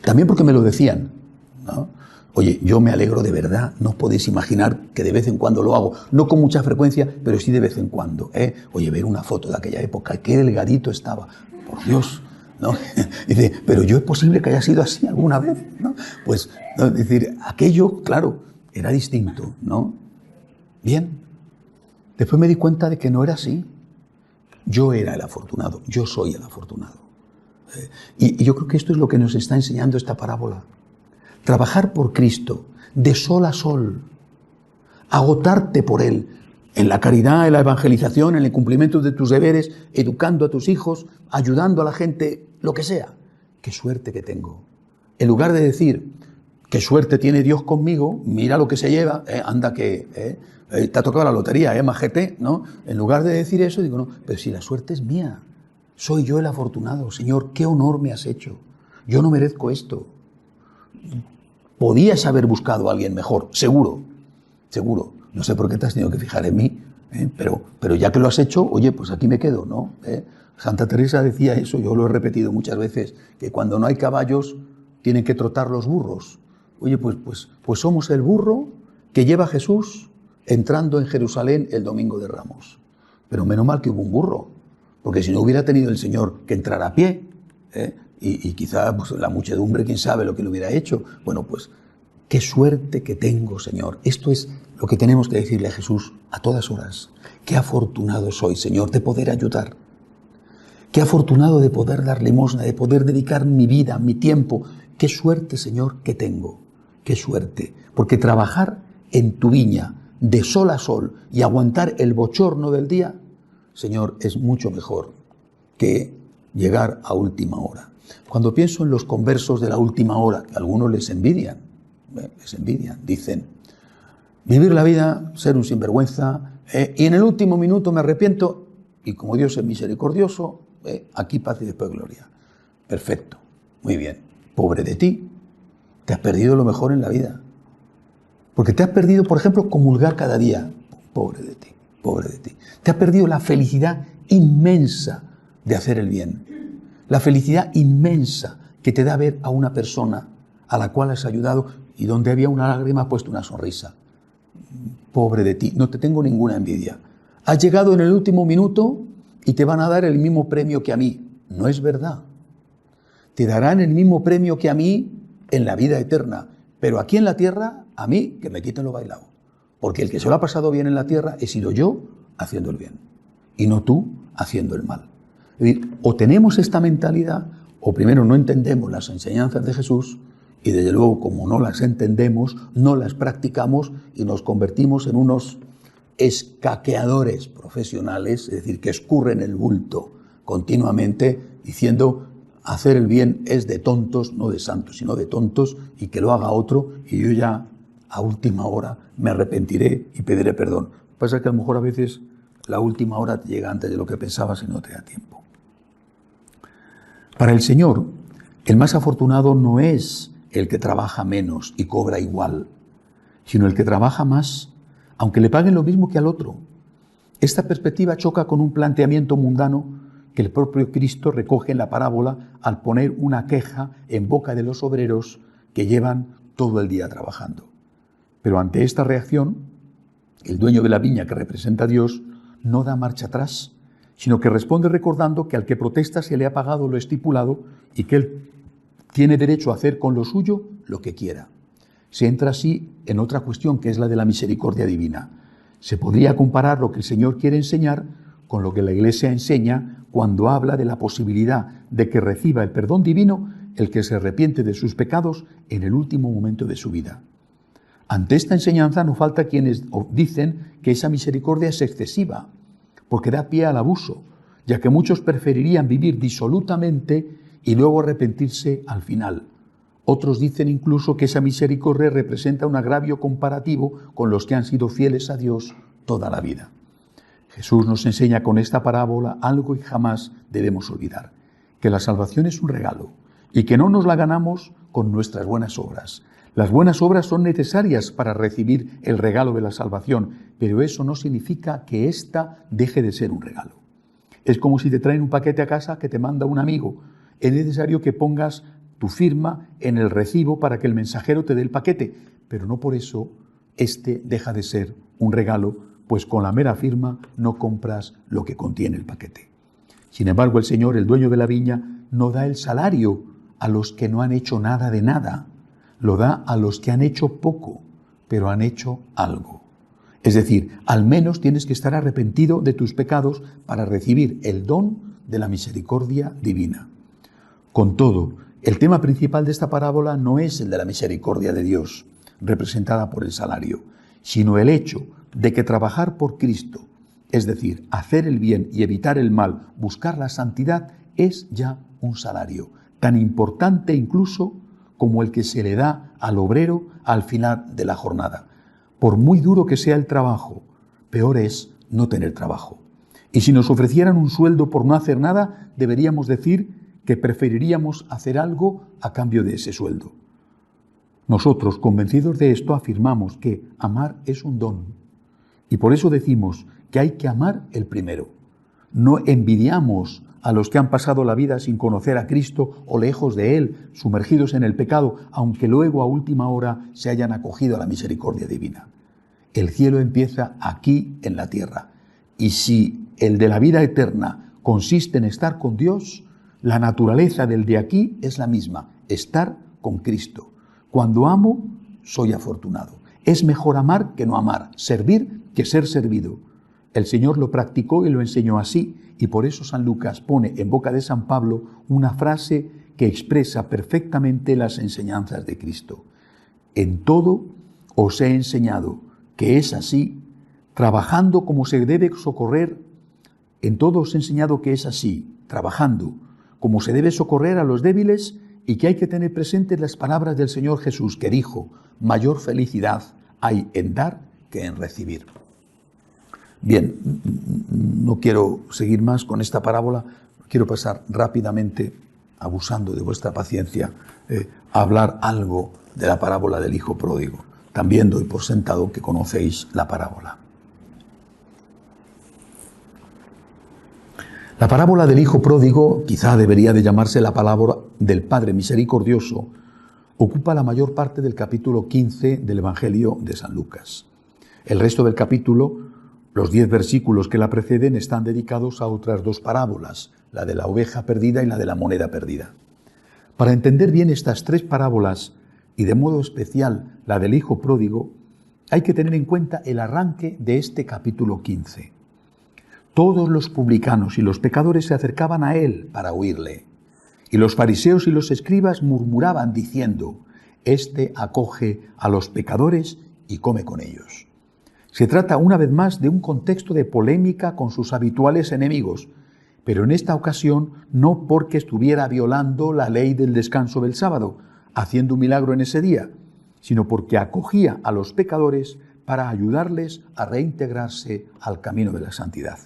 También porque me lo decían, ¿no? Oye, yo me alegro de verdad, no os podéis imaginar que de vez en cuando lo hago, no con mucha frecuencia, pero sí de vez en cuando. Oye, ver una foto de aquella época, qué delgadito estaba, por Dios, ¿no? Dice, pero yo es posible que haya sido así alguna vez, ¿no? Pues, ¿no? Es decir, aquello, claro, era distinto, ¿no? Bien, después me di cuenta de que no era así. Yo era el afortunado, yo soy el afortunado. Y yo creo que esto es lo que nos está enseñando esta parábola. Trabajar por Cristo, de sol a sol, agotarte por Él, en la caridad, en la evangelización, en el cumplimiento de tus deberes, educando a tus hijos, ayudando a la gente, lo que sea. ¡Qué suerte que tengo! En lugar de decir, qué suerte tiene Dios conmigo, mira lo que se lleva, anda que te ha tocado la lotería, majete, ¿no? En lugar de decir eso, digo, no, pero si la suerte es mía, soy yo el afortunado. Señor, qué honor me has hecho. Yo no merezco esto. Podías haber buscado a alguien mejor, seguro. No sé por qué te has tenido que fijar en mí, pero ya que lo has hecho, oye, pues aquí me quedo, ¿no? Santa Teresa decía eso, yo lo he repetido muchas veces, que cuando no hay caballos tienen que trotar los burros. Oye, pues somos el burro que lleva a Jesús entrando en Jerusalén el Domingo de Ramos. Pero menos mal que hubo un burro, porque si no hubiera tenido el Señor que entrar a pie, y quizá pues, la muchedumbre, quién sabe lo que le hubiera hecho. Bueno, pues qué suerte que tengo, Señor. Esto es lo que tenemos que decirle a Jesús a todas horas. Qué afortunado soy, Señor, de poder ayudar. Qué afortunado de poder dar limosna, de poder dedicar mi vida, mi tiempo. Qué suerte, Señor, que tengo. Qué suerte. Porque trabajar en tu viña de sol a sol y aguantar el bochorno del día, Señor, es mucho mejor que llegar a última hora. Cuando pienso en los conversos de la última hora, que a algunos les envidian, dicen, vivir la vida, ser un sinvergüenza, y en el último minuto me arrepiento, y como Dios es misericordioso, aquí paz y después gloria. Perfecto, muy bien. Pobre de ti, te has perdido lo mejor en la vida. Porque te has perdido, por ejemplo, comulgar cada día. Pobre de ti, pobre de ti. Te has perdido la felicidad inmensa de hacer el bien. La felicidad inmensa que te da ver a una persona a la cual has ayudado y donde había una lágrima has puesto una sonrisa. Pobre de ti, no te tengo ninguna envidia. Has llegado en el último minuto y te van a dar el mismo premio que a mí. No es verdad. Te darán el mismo premio que a mí en la vida eterna. Pero aquí en la tierra, a mí, que me quiten lo bailado. Porque el que se lo ha pasado bien en la tierra he sido yo haciendo el bien. Y no tú haciendo el mal. Es decir, o tenemos esta mentalidad, o primero no entendemos las enseñanzas de Jesús, y desde luego como no las entendemos, no las practicamos y nos convertimos en unos escaqueadores profesionales, es decir, que escurren el bulto continuamente diciendo hacer el bien es de tontos, no de santos, sino de tontos, y que lo haga otro y yo ya a última hora me arrepentiré y pediré perdón. Lo que pasa es que a lo mejor a veces la última hora te llega antes de lo que pensabas y no te da tiempo. Para el Señor, el más afortunado no es el que trabaja menos y cobra igual, sino el que trabaja más, aunque le paguen lo mismo que al otro. Esta perspectiva choca con un planteamiento mundano que el propio Cristo recoge en la parábola al poner una queja en boca de los obreros que llevan todo el día trabajando. Pero ante esta reacción, el dueño de la viña, que representa a Dios, no da marcha atrás, sino que responde recordando que al que protesta se le ha pagado lo estipulado y que él tiene derecho a hacer con lo suyo lo que quiera. Se entra así en otra cuestión, que es la de la misericordia divina. Se podría comparar lo que el Señor quiere enseñar con lo que la Iglesia enseña cuando habla de la posibilidad de que reciba el perdón divino el que se arrepiente de sus pecados en el último momento de su vida. Ante esta enseñanza no falta quienes dicen que esa misericordia es excesiva, porque da pie al abuso, ya que muchos preferirían vivir disolutamente y luego arrepentirse al final. Otros dicen incluso que esa misericordia representa un agravio comparativo con los que han sido fieles a Dios toda la vida. Jesús nos enseña con esta parábola algo que jamás debemos olvidar, que la salvación es un regalo y que no nos la ganamos con nuestras buenas obras. Las buenas obras son necesarias para recibir el regalo de la salvación, pero eso no significa que ésta deje de ser un regalo. Es como si te traen un paquete a casa que te manda un amigo. Es necesario que pongas tu firma en el recibo para que el mensajero te dé el paquete, pero no por eso este deja de ser un regalo, pues con la mera firma no compras lo que contiene el paquete. Sin embargo, el Señor, el dueño de la viña, no da el salario a los que no han hecho nada de nada, lo da a los que han hecho poco, pero han hecho algo. Es decir, al menos tienes que estar arrepentido de tus pecados para recibir el don de la misericordia divina. Con todo, el tema principal de esta parábola no es el de la misericordia de Dios, representada por el salario, sino el hecho de que trabajar por Cristo, es decir, hacer el bien y evitar el mal, buscar la santidad, es ya un salario, tan importante incluso como el que se le da al obrero al final de la jornada. Por muy duro que sea el trabajo, peor es no tener trabajo. Y si nos ofrecieran un sueldo por no hacer nada, deberíamos decir que preferiríamos hacer algo a cambio de ese sueldo. Nosotros, convencidos de esto, afirmamos que amar es un don. Y por eso decimos que hay que amar el primero. No envidiamos a los que han pasado la vida sin conocer a Cristo o lejos de Él, sumergidos en el pecado, aunque luego a última hora se hayan acogido a la misericordia divina. El cielo empieza aquí en la tierra. Y si el de la vida eterna consiste en estar con Dios, la naturaleza del de aquí es la misma, estar con Cristo. Cuando amo, soy afortunado. Es mejor amar que no amar, servir que ser servido. El Señor lo practicó y lo enseñó así, y por eso San Lucas pone en boca de San Pablo una frase que expresa perfectamente las enseñanzas de Cristo. En todo os he enseñado que es así, trabajando como se debe socorrer. En todo os he enseñado que es así, trabajando como se debe socorrer a los débiles, y que hay que tener presentes las palabras del Señor Jesús, que dijo: mayor felicidad hay en dar que en recibir. Bien, no quiero seguir más con esta parábola, quiero pasar rápidamente, abusando de vuestra paciencia, a hablar algo de la parábola del hijo pródigo. También doy por sentado que conocéis la parábola. La parábola del hijo pródigo, quizá debería de llamarse la parábola del Padre misericordioso, ocupa la mayor parte del capítulo 15 del Evangelio de San Lucas. El resto del capítulo, los 10 versículos que la preceden, están dedicados a otras 2 parábolas, la de la oveja perdida y la de la moneda perdida. Para entender bien estas 3 parábolas, y de modo especial la del hijo pródigo, hay que tener en cuenta el arranque de este capítulo 15. Todos los publicanos y los pecadores se acercaban a él para oírle, y los fariseos y los escribas murmuraban diciendo: este acoge a los pecadores y come con ellos. Se trata una vez más de un contexto de polémica con sus habituales enemigos, pero en esta ocasión no porque estuviera violando la ley del descanso del sábado, haciendo un milagro en ese día, sino porque acogía a los pecadores para ayudarles a reintegrarse al camino de la santidad.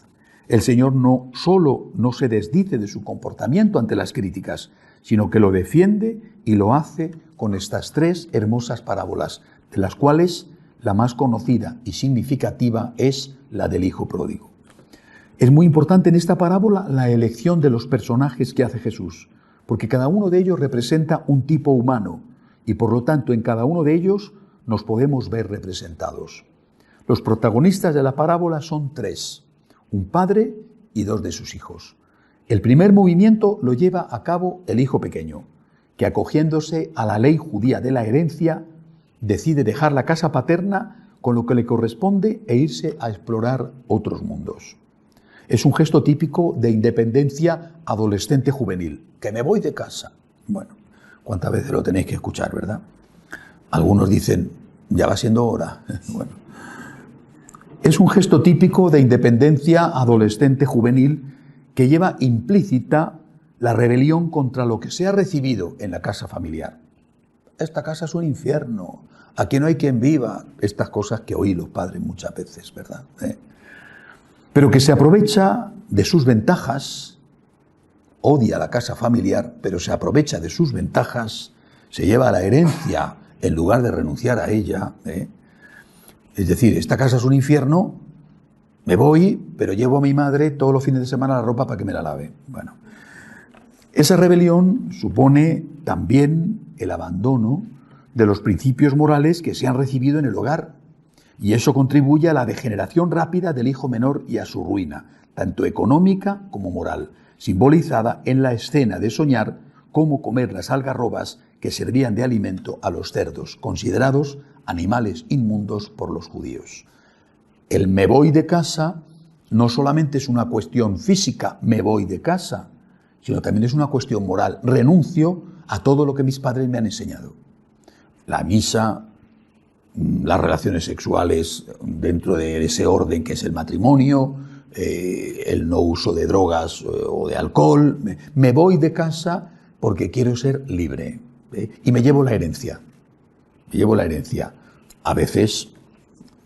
El Señor no solo no se desdice de su comportamiento ante las críticas, sino que lo defiende y lo hace con estas 3 hermosas parábolas, de las cuales la más conocida y significativa es la del hijo pródigo. Es muy importante en esta parábola la elección de los personajes que hace Jesús, porque cada uno de ellos representa un tipo humano y por lo tanto en cada uno de ellos nos podemos ver representados. Los protagonistas de la parábola son 3, un padre y 2 de sus hijos. El primer movimiento lo lleva a cabo el hijo pequeño, que acogiéndose a la ley judía de la herencia, decide dejar la casa paterna con lo que le corresponde e irse a explorar otros mundos. Es un gesto típico de independencia adolescente juvenil, que me voy de casa. Bueno, ¿cuántas veces lo tenéis que escuchar, verdad? Algunos dicen, ya va siendo hora. Bueno, es un gesto típico de independencia adolescente juvenil que lleva implícita la rebelión contra lo que se ha recibido en la casa familiar. Esta casa es un infierno, aquí no hay quien viva. Estas cosas que oí los padres muchas veces, ¿verdad? Pero que se aprovecha de sus ventajas, odia la casa familiar, pero se aprovecha de sus ventajas, se lleva la herencia en lugar de renunciar a ella. Es decir, esta casa es un infierno, me voy, pero llevo a mi madre todos los fines de semana la ropa para que me la lave. Bueno, esa rebelión supone también el abandono de los principios morales que se han recibido en el hogar, y eso contribuye a la degeneración rápida del hijo menor y a su ruina, tanto económica como moral, simbolizada en la escena de soñar cómo comer las algarrobas que servían de alimento a los cerdos, considerados animales inmundos por los judíos. El me voy de casa no solamente es una cuestión física, me voy de casa, sino también es una cuestión moral. Renuncio a todo lo que mis padres me han enseñado. La misa, las relaciones sexuales dentro de ese orden que es el matrimonio, el no uso de drogas o de alcohol. Me voy de casa porque quiero ser libre, y me llevo la herencia. Me llevo la herencia. A veces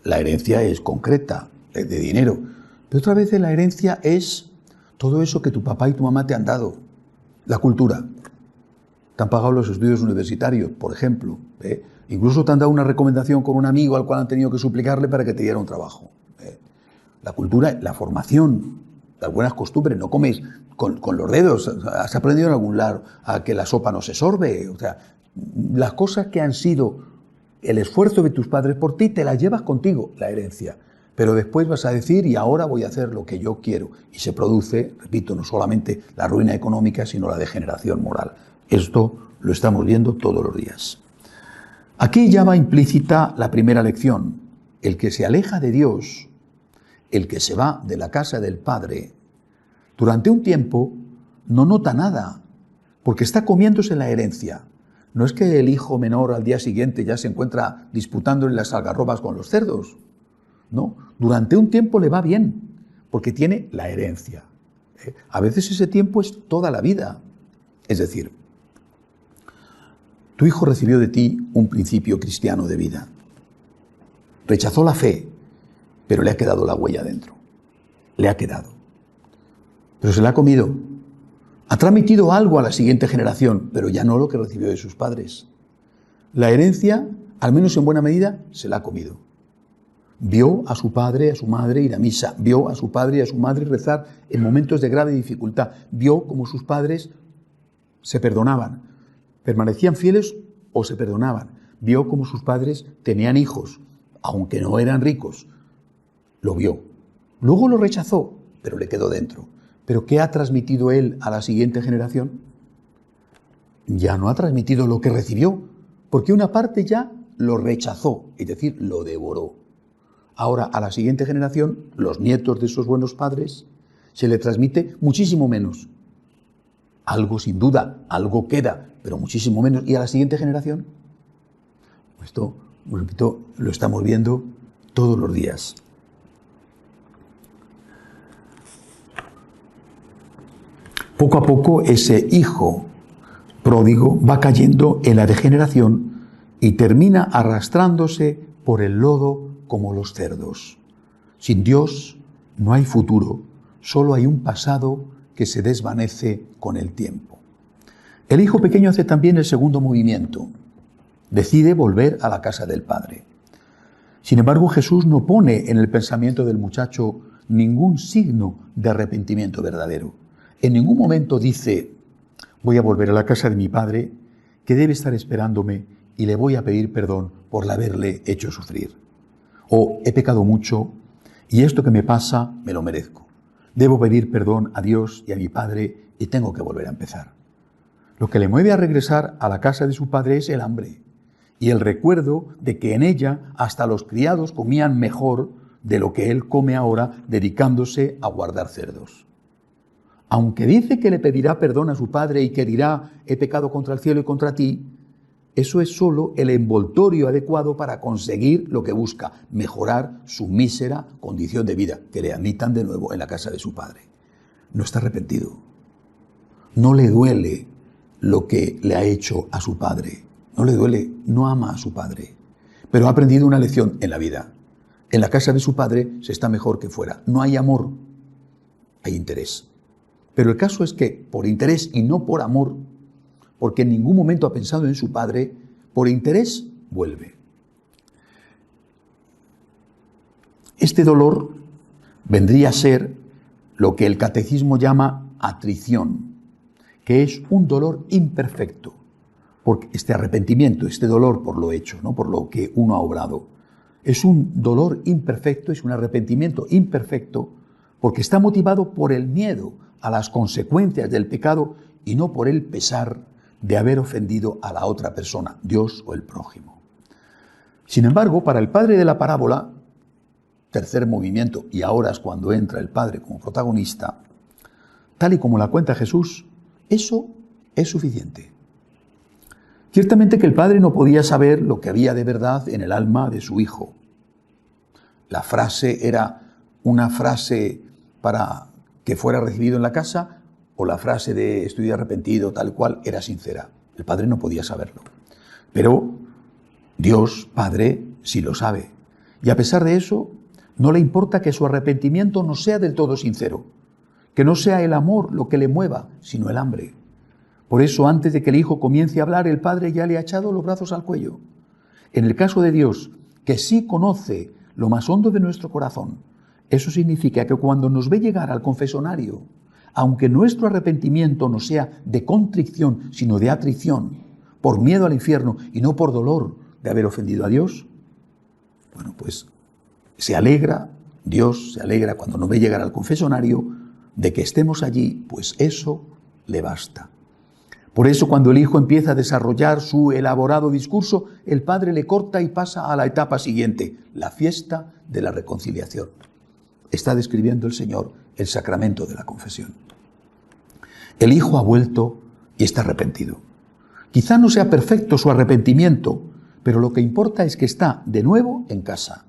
la herencia es concreta, de dinero, pero otras veces la herencia es todo eso que tu papá y tu mamá te han dado. La cultura. Te han pagado los estudios universitarios, por ejemplo. Incluso te han dado una recomendación con un amigo al cual han tenido que suplicarle para que te diera un trabajo. La cultura, la formación, las buenas costumbres. No comes con los dedos. Has aprendido en algún lado a que la sopa no se sorbe. O sea, las cosas que han sido el esfuerzo de tus padres por ti, te las llevas contigo, la herencia. Pero después vas a decir, y ahora voy a hacer lo que yo quiero. Y se produce, repito, no solamente la ruina económica, sino la degeneración moral. Esto lo estamos viendo todos los días. Aquí ya va implícita la primera lección. El que se aleja de Dios, el que se va de la casa del Padre, durante un tiempo no nota nada, porque está comiéndose la herencia. No es que el hijo menor al día siguiente ya se encuentra disputando en las algarrobas con los cerdos. No, durante un tiempo le va bien, porque tiene la herencia. A veces ese tiempo es toda la vida. Es decir, tu hijo recibió de ti un principio cristiano de vida. Rechazó la fe, pero le ha quedado la huella dentro. Le ha quedado. Pero se la ha comido. Ha transmitido algo a la siguiente generación, pero ya no lo que recibió de sus padres. La herencia, al menos en buena medida, se la ha comido. Vio a su padre, a su madre ir a misa. Vio a su padre y a su madre rezar en momentos de grave dificultad. Vio cómo sus padres se perdonaban. Permanecían fieles o se perdonaban. Vio cómo sus padres tenían hijos, aunque no eran ricos. Lo vio. Luego lo rechazó, pero le quedó dentro. ¿Pero qué ha transmitido él a la siguiente generación? Ya no ha transmitido lo que recibió, porque una parte ya lo rechazó, es decir, lo devoró. Ahora, a la siguiente generación, los nietos de esos buenos padres, se le transmite muchísimo menos. Algo sin duda, algo queda, pero muchísimo menos. ¿Y a la siguiente generación? Esto, repito, lo estamos viendo todos los días. Poco a poco ese hijo pródigo va cayendo en la degeneración y termina arrastrándose por el lodo como los cerdos. Sin Dios no hay futuro, solo hay un pasado que se desvanece con el tiempo. El hijo pequeño hace también el segundo movimiento. Decide volver a la casa del padre. Sin embargo, Jesús no pone en el pensamiento del muchacho ningún signo de arrepentimiento verdadero. En ningún momento dice, voy a volver a la casa de mi padre, que debe estar esperándome, y le voy a pedir perdón por haberle hecho sufrir. O he pecado mucho, y esto que me pasa me lo merezco. Debo pedir perdón a Dios y a mi padre, y tengo que volver a empezar. Lo que le mueve a regresar a la casa de su padre es el hambre, y el recuerdo de que en ella hasta los criados comían mejor de lo que él come ahora, dedicándose a guardar cerdos. Aunque dice que le pedirá perdón a su padre y que dirá, he pecado contra el cielo y contra ti, eso es solo el envoltorio adecuado para conseguir lo que busca, mejorar su mísera condición de vida, que le admitan de nuevo en la casa de su padre. No está arrepentido. No le duele lo que le ha hecho a su padre. No le duele, no ama a su padre. Pero ha aprendido una lección en la vida. En la casa de su padre se está mejor que fuera. No hay amor, hay interés. Pero el caso es que por interés y no por amor, porque en ningún momento ha pensado en su padre, por interés vuelve. Este dolor vendría a ser lo que el catecismo llama atrición, que es un dolor imperfecto, porque este arrepentimiento, este dolor por lo hecho, ¿no? Por lo que uno ha obrado, es un dolor imperfecto, es un arrepentimiento imperfecto, porque está motivado por el miedo a las consecuencias del pecado y no por el pesar de haber ofendido a la otra persona, Dios o el prójimo. Sin embargo, para el padre de la parábola, tercer movimiento, y ahora es cuando entra el padre como protagonista, tal y como la cuenta Jesús, eso es suficiente. Ciertamente que el padre no podía saber lo que había de verdad en el alma de su hijo. La frase era una frase para que fuera recibido en la casa, o la frase de estoy arrepentido, tal cual, era sincera. El padre no podía saberlo. Pero Dios, Padre, sí lo sabe. Y a pesar de eso, no le importa que su arrepentimiento no sea del todo sincero, que no sea el amor lo que le mueva, sino el hambre. Por eso, antes de que el hijo comience a hablar, el padre ya le ha echado los brazos al cuello. En el caso de Dios, que sí conoce lo más hondo de nuestro corazón, eso significa que cuando nos ve llegar al confesonario, aunque nuestro arrepentimiento no sea de contrición, sino de atrición, por miedo al infierno y no por dolor de haber ofendido a Dios, bueno, pues se alegra, Dios se alegra cuando nos ve llegar al confesonario de que estemos allí, pues eso le basta. Por eso cuando el hijo empieza a desarrollar su elaborado discurso, el padre le corta y pasa a la etapa siguiente, la fiesta de la reconciliación. Está describiendo el Señor el sacramento de la confesión. El hijo ha vuelto y está arrepentido. Quizá no sea perfecto su arrepentimiento, pero lo que importa es que está de nuevo en casa.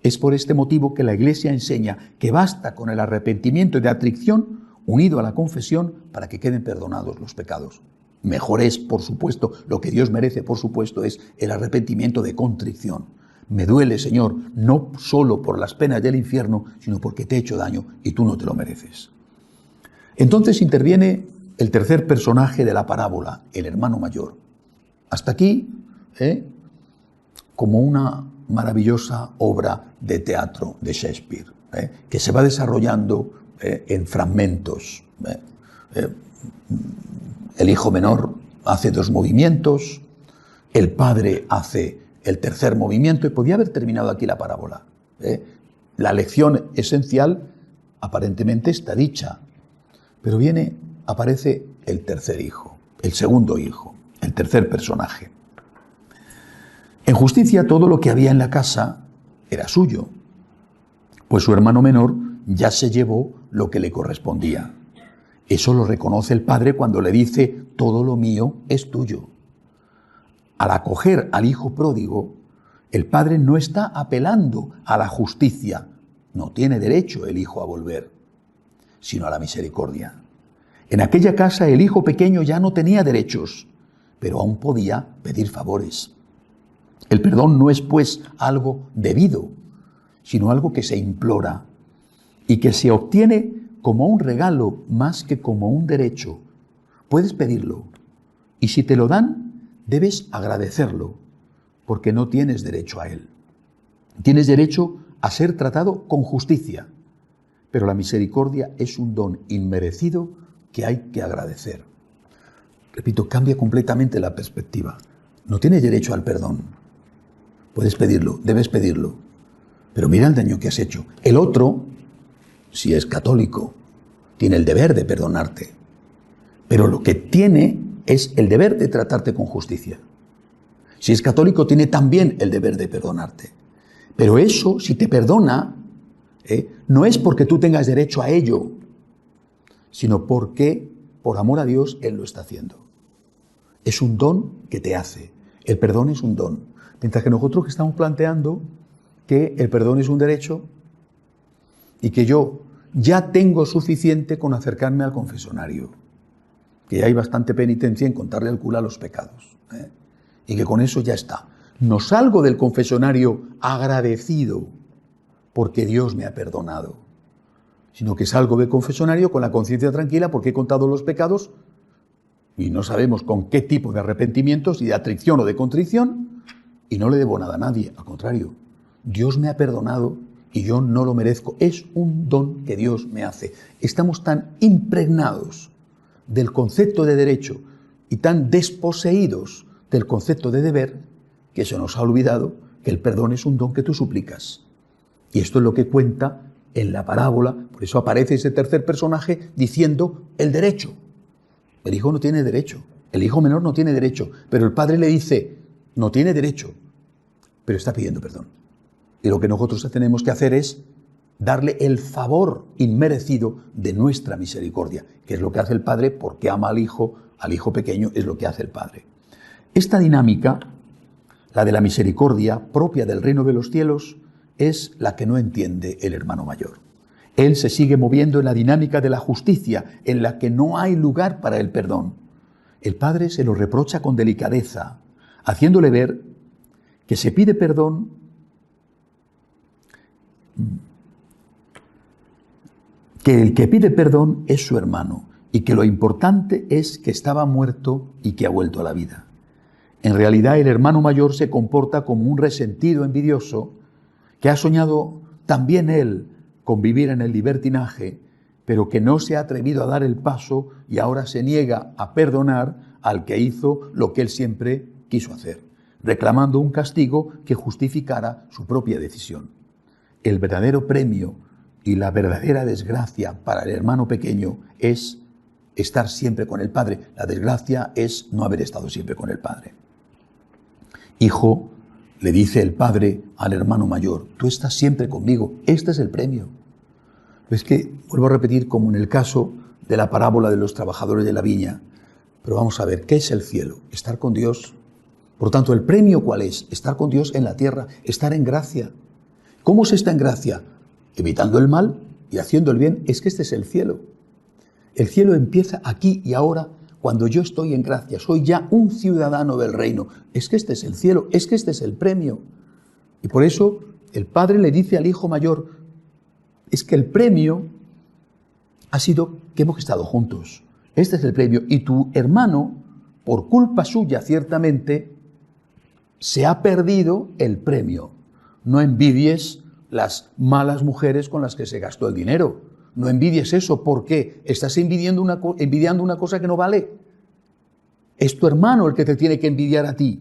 Es por este motivo que la Iglesia enseña que basta con el arrepentimiento de atrición unido a la confesión para que queden perdonados los pecados. Mejor es, por supuesto, lo que Dios merece, por supuesto, es el arrepentimiento de contrición. Me duele, Señor, no solo por las penas del infierno, sino porque te he hecho daño y tú no te lo mereces. Entonces interviene el tercer personaje de la parábola, el hermano mayor. Hasta aquí, como una maravillosa obra de teatro de Shakespeare, que se va desarrollando en fragmentos. El hijo menor hace 2 movimientos, el padre hace el tercer movimiento y podía haber terminado aquí la parábola. La lección esencial aparentemente está dicha, pero aparece el tercer hijo, el segundo hijo, el tercer personaje. En justicia todo lo que había en la casa era suyo, pues su hermano menor ya se llevó lo que le correspondía. Eso lo reconoce el padre cuando le dice, todo lo mío es tuyo. Al acoger al hijo pródigo, el padre no está apelando a la justicia, no tiene derecho el hijo a volver, sino a la misericordia. En aquella casa el hijo pequeño ya no tenía derechos, pero aún podía pedir favores. El perdón no es pues algo debido, sino algo que se implora y que se obtiene como un regalo más que como un derecho. Puedes pedirlo y si te lo dan, debes agradecerlo porque no tienes derecho a él. Tienes derecho a ser tratado con justicia, pero la misericordia es un don inmerecido que hay que agradecer. Repito, cambia completamente la perspectiva. No tienes derecho al perdón. Puedes pedirlo, debes pedirlo, pero mira el daño que has hecho. El otro, si es católico, tiene el deber de perdonarte, pero lo que tiene es el deber de tratarte con justicia. Si es católico, tiene también el deber de perdonarte. Pero eso, si te perdona, no es porque tú tengas derecho a ello, sino porque, por amor a Dios, Él lo está haciendo. Es un don que te hace. El perdón es un don. Mientras que nosotros que estamos planteando que el perdón es un derecho y que yo ya tengo suficiente con acercarme al confesonario, que ya hay bastante penitencia en contarle al cura los pecados, y que con eso ya está. No salgo del confesonario agradecido porque Dios me ha perdonado, sino que salgo del confesonario con la conciencia tranquila porque he contado los pecados y no sabemos con qué tipo de arrepentimiento, si de atrición o de contrición, y no le debo nada a nadie. Al contrario, Dios me ha perdonado y yo no lo merezco. Es un don que Dios me hace. Estamos tan impregnados del concepto de derecho y tan desposeídos del concepto de deber que se nos ha olvidado que el perdón es un don que tú suplicas. Y esto es lo que cuenta en la parábola. Por eso aparece ese tercer personaje diciendo el derecho. El hijo no tiene derecho. El hijo menor no tiene derecho. Pero el padre le dice, no tiene derecho, pero está pidiendo perdón. Y lo que nosotros tenemos que hacer es darle el favor inmerecido de nuestra misericordia, que es lo que hace el padre porque ama al hijo pequeño, es lo que hace el padre. Esta dinámica, la de la misericordia propia del reino de los cielos, es la que no entiende el hermano mayor. Él se sigue moviendo en la dinámica de la justicia, en la que no hay lugar para el perdón. El Padre se lo reprocha con delicadeza, haciéndole ver que se pide perdón, que el que pide perdón es su hermano y que lo importante es que estaba muerto y que ha vuelto a la vida. En realidad, el hermano mayor se comporta como un resentido envidioso que ha soñado también él con vivir en el libertinaje, pero que no se ha atrevido a dar el paso y ahora se niega a perdonar al que hizo lo que él siempre quiso hacer, reclamando un castigo que justificara su propia decisión. El verdadero premio y la verdadera desgracia para el hermano pequeño es estar siempre con el Padre. La desgracia es no haber estado siempre con el Padre. Hijo, le dice el padre al hermano mayor, tú estás siempre conmigo, este es el premio. Es que, vuelvo a repetir, como en el caso de la parábola de los trabajadores de la viña, pero vamos a ver, ¿qué es el cielo? Estar con Dios. Por tanto, ¿el premio cuál es? Estar con Dios en la tierra, estar en gracia. ¿Cómo se está en gracia? Evitando el mal y haciendo el bien. Es que este es el cielo. El cielo empieza aquí y ahora, cuando yo estoy en gracia, soy ya un ciudadano del reino. Es que este es el cielo, es que este es el premio. Y por eso el padre le dice al hijo mayor, es que el premio ha sido que hemos estado juntos. Este es el premio. Y tu hermano, por culpa suya ciertamente, se ha perdido el premio. No envidies las malas mujeres con las que se gastó el dinero. No envidies eso. ¿Por qué? Estás envidiando una cosa que no vale. Es tu hermano el que te tiene que envidiar a ti,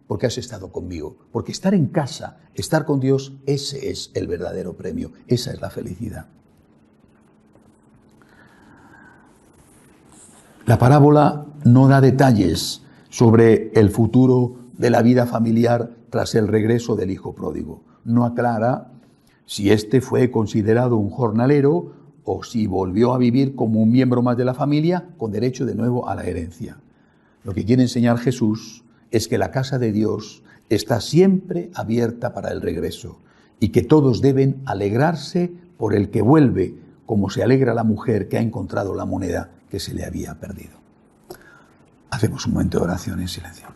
porque has estado conmigo. Porque estar en casa, estar con Dios, ese es el verdadero premio. Esa es la felicidad. La parábola no da detalles sobre el futuro de la vida familiar tras el regreso del hijo pródigo. No aclara si éste fue considerado un jornalero o si volvió a vivir como un miembro más de la familia con derecho de nuevo a la herencia. Lo que quiere enseñar Jesús es que la casa de Dios está siempre abierta para el regreso y que todos deben alegrarse por el que vuelve, como se alegra la mujer que ha encontrado la moneda que se le había perdido. Hacemos un momento de oración en silencio.